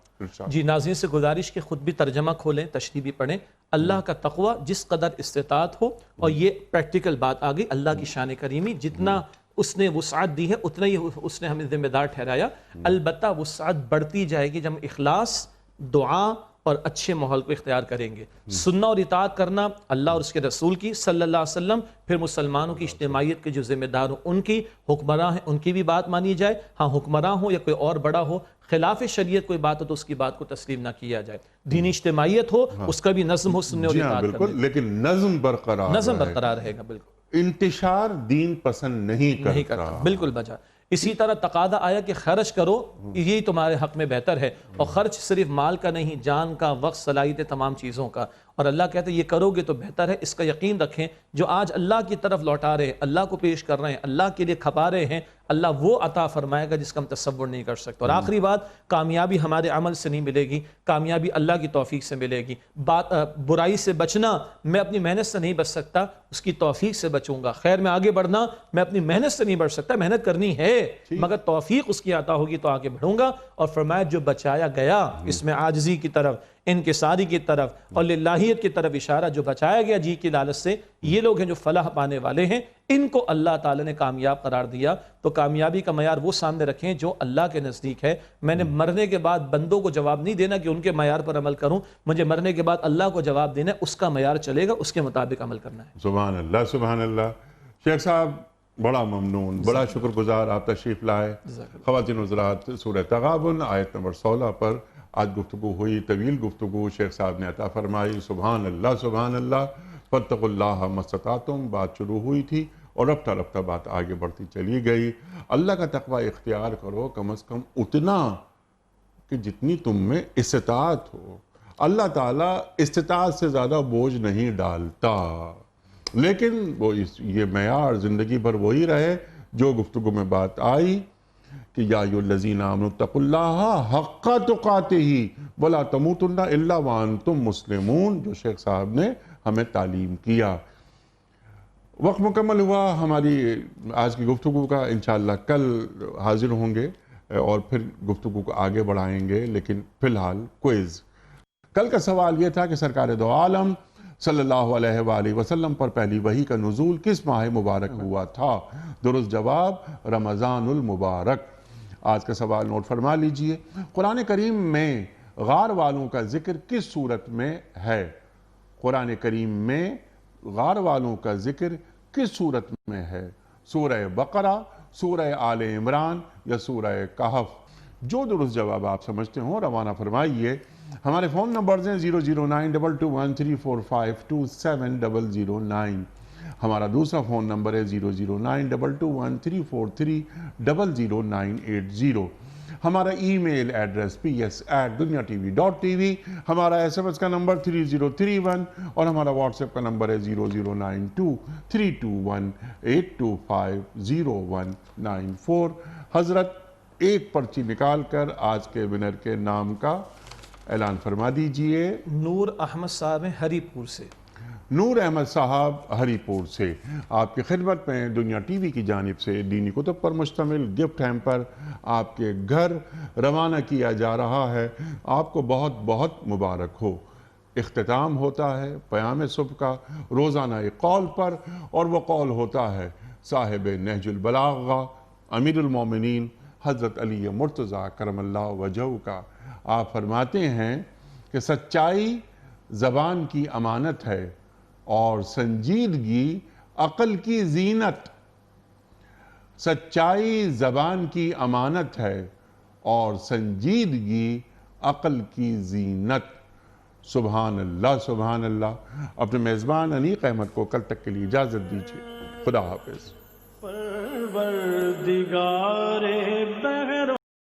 جی ناظرین سے گزارش کہ خود بھی ترجمہ کھولیں، تشریح بھی پڑھیں۔ اللہ کا تقوی جس قدر استطاعت ہو، اور یہ پریکٹیکل بات آ گئی، اللہ کی شان کریمی جتنا اس نے وسعت دی ہے اتنا ہی اس نے ہمیں ذمہ دار ٹھہرایا۔ البتہ وسعت بڑھتی جائے گی جب ہم اخلاص، دعا اور اچھے ماحول کو اختیار کریں گے۔ سننا اور اطاعت کرنا اللہ اور اس کے رسول کی صلی اللہ علیہ وسلم، پھر مسلمانوں کی اجتماعیت کے جو ذمہ دار ہوں ان کی، حکمراں ہیں ان کی بھی بات مانی جائے۔ ہاں حکمراں ہو یا کوئی اور بڑا ہو، خلاف شریعت کوئی بات ہو تو اس کی بات کو تسلیم نہ کیا جائے۔ دینی اجتماعیت ہو اس کا بھی نظم ہو، سننے اور اطاعت کرنے، لیکن نظم برقرار رہے گا۔ بالکل انتشار دین پسند نہیں کرتا، بالکل بجا۔ اسی طرح تقاضا آیا کہ خرچ کرو، یہی تمہارے حق میں بہتر ہے، اور خرچ صرف مال کا نہیں، جان کا، وقت، صلاحیت، تمام چیزوں کا۔ اور اللہ کہتے ہیں یہ کرو گے تو بہتر ہے. اس کا یقین رکھیں جو آج اللہ کی طرف لوٹا رہے ہیں, اللہ کو پیش کر رہے ہیں, اللہ کے لیے کھپا رہے ہیں, اللہ وہ عطا فرمائے گا جس کا ہم تصور نہیں کر سکتے. اور آخری بات, کامیابی ہمارے عمل سے نہیں ملے گی, کامیابی اللہ کی توفیق سے ملے گی. برائی سے بچنا میں اپنی محنت سے نہیں بچ سکتا, اس کی توفیق سے بچوں گا. خیر میں آگے بڑھنا میں اپنی محنت سے نہیں بڑھ سکتا, محنت کرنی ہے مگر توفیق اس کی عطا ہوگی تو آگے بڑھوں گا. اور فرمایا جو بچایا گیا, اس میں عاجزی کی طرف, انکساری کی طرف اور للہیت کی طرف اشارہ, جو بچایا گیا جی کی لالچ سے, یہ لوگ ہیں جو فلاح پانے والے ہیں. ان کو اللہ تعالیٰ نے کامیاب قرار دیا. تو کامیابی کا معیار وہ سامنے رکھیں جو اللہ کے نزدیک ہے. میں نے مرنے کے بعد بندوں کو جواب نہیں دینا کہ ان کے معیار پر عمل کروں, مجھے مرنے کے بعد اللہ کو جواب دینا ہے, اس کا معیار چلے گا, اس کے مطابق عمل کرنا ہے. سبحان اللہ سبحان اللہ. شیخ صاحب بڑا ممنون, بڑا شکر گزار آپ تشریف لائے. خواتین حضرات, سورہ تغابن آیت نمبر 16 پر آج گفتگو ہوئی, طویل گفتگو شیخ صاحب نے عطا فرمائی. سبحان اللہ سبحان اللہ. فاتقوا اللہ ما استطعتم بات شروع ہوئی تھی اور رفتہ رفتہ بات آگے بڑھتی چلی گئی. اللہ کا تقوی اختیار کرو کم از کم اتنا کہ جتنی تم میں استطاعت ہو. اللہ تعالیٰ استطاعت سے زیادہ بوجھ نہیں ڈالتا, لیکن وہ یہ معیار زندگی بھر وہی رہے جو گفتگو میں بات آئی کہ یا ایھا الذین آمنوا اتقوا اللہ حق تقاتہ ولا تموتن الا وانتم مسلمون, جو شیخ صاحب نے ہمیں تعلیم کیا. وقت مکمل ہوا ہماری آج کی گفتگو کا. انشاءاللہ کل حاضر ہوں گے اور پھر گفتگو کو آگے بڑھائیں گے. لیکن فی الحال کوئز. کل کا سوال یہ تھا کہ سرکار دو عالم صلی اللہ علیہ وآلہ وسلم پر پہلی وحی کا نزول کس ماہ مبارک ہوا تھا؟ درست جواب رمضان المبارک. آج کا سوال نوٹ فرما لیجئے. قرآن کریم میں غار والوں کا ذکر کس صورت میں ہے؟ قرآن کریم میں غار والوں کا ذکر کس صورت میں ہے؟ سورہ بقرہ, سورہ آل عمران یا سورہ کہف؟ جو درست جواب آپ سمجھتے ہوں روانہ فرمائیے. ہمارے فون نمبرز ہیں 00922134527 ہمارا دوسرا فون نمبر ہے 009221343000980. ہمارا ای میل ایڈریس ps@duniatv.tv. ہمارا SMS کا نمبر 3031 اور ہمارا واٹس ایپ کا نمبر ہے 00923218250194. حضرت ایک پرچی نکال کر آج کے ونر کے نام کا اعلان فرما دیجئے. نور احمد صاحب ہیں ہری پور سے. نور احمد صاحب ہری پور سے آپ کی خدمت میں دنیا ٹی وی کی جانب سے دینی کتب پر مشتمل گفٹ ہیمپر آپ کے گھر روانہ کیا جا رہا ہے. آپ کو بہت بہت مبارک ہو. اختتام ہوتا ہے پیام صبح کا روزانہ ایک قول پر, اور وہ قول ہوتا ہے صاحب نہج البلاغہ امیر المومنین حضرت علی مرتضیٰ کرم اللہ وجہہ کا. آپ فرماتے ہیں کہ سچائی زبان کی امانت ہے اور سنجیدگی عقل کی زینت. سچائی زبان کی امانت ہے اور سنجیدگی عقل کی زینت. سبحان اللہ سبحان اللہ. اپنے میزبان انیق احمد کو کل تک کے لیے اجازت دیجیے. خدا حافظ. پروردگار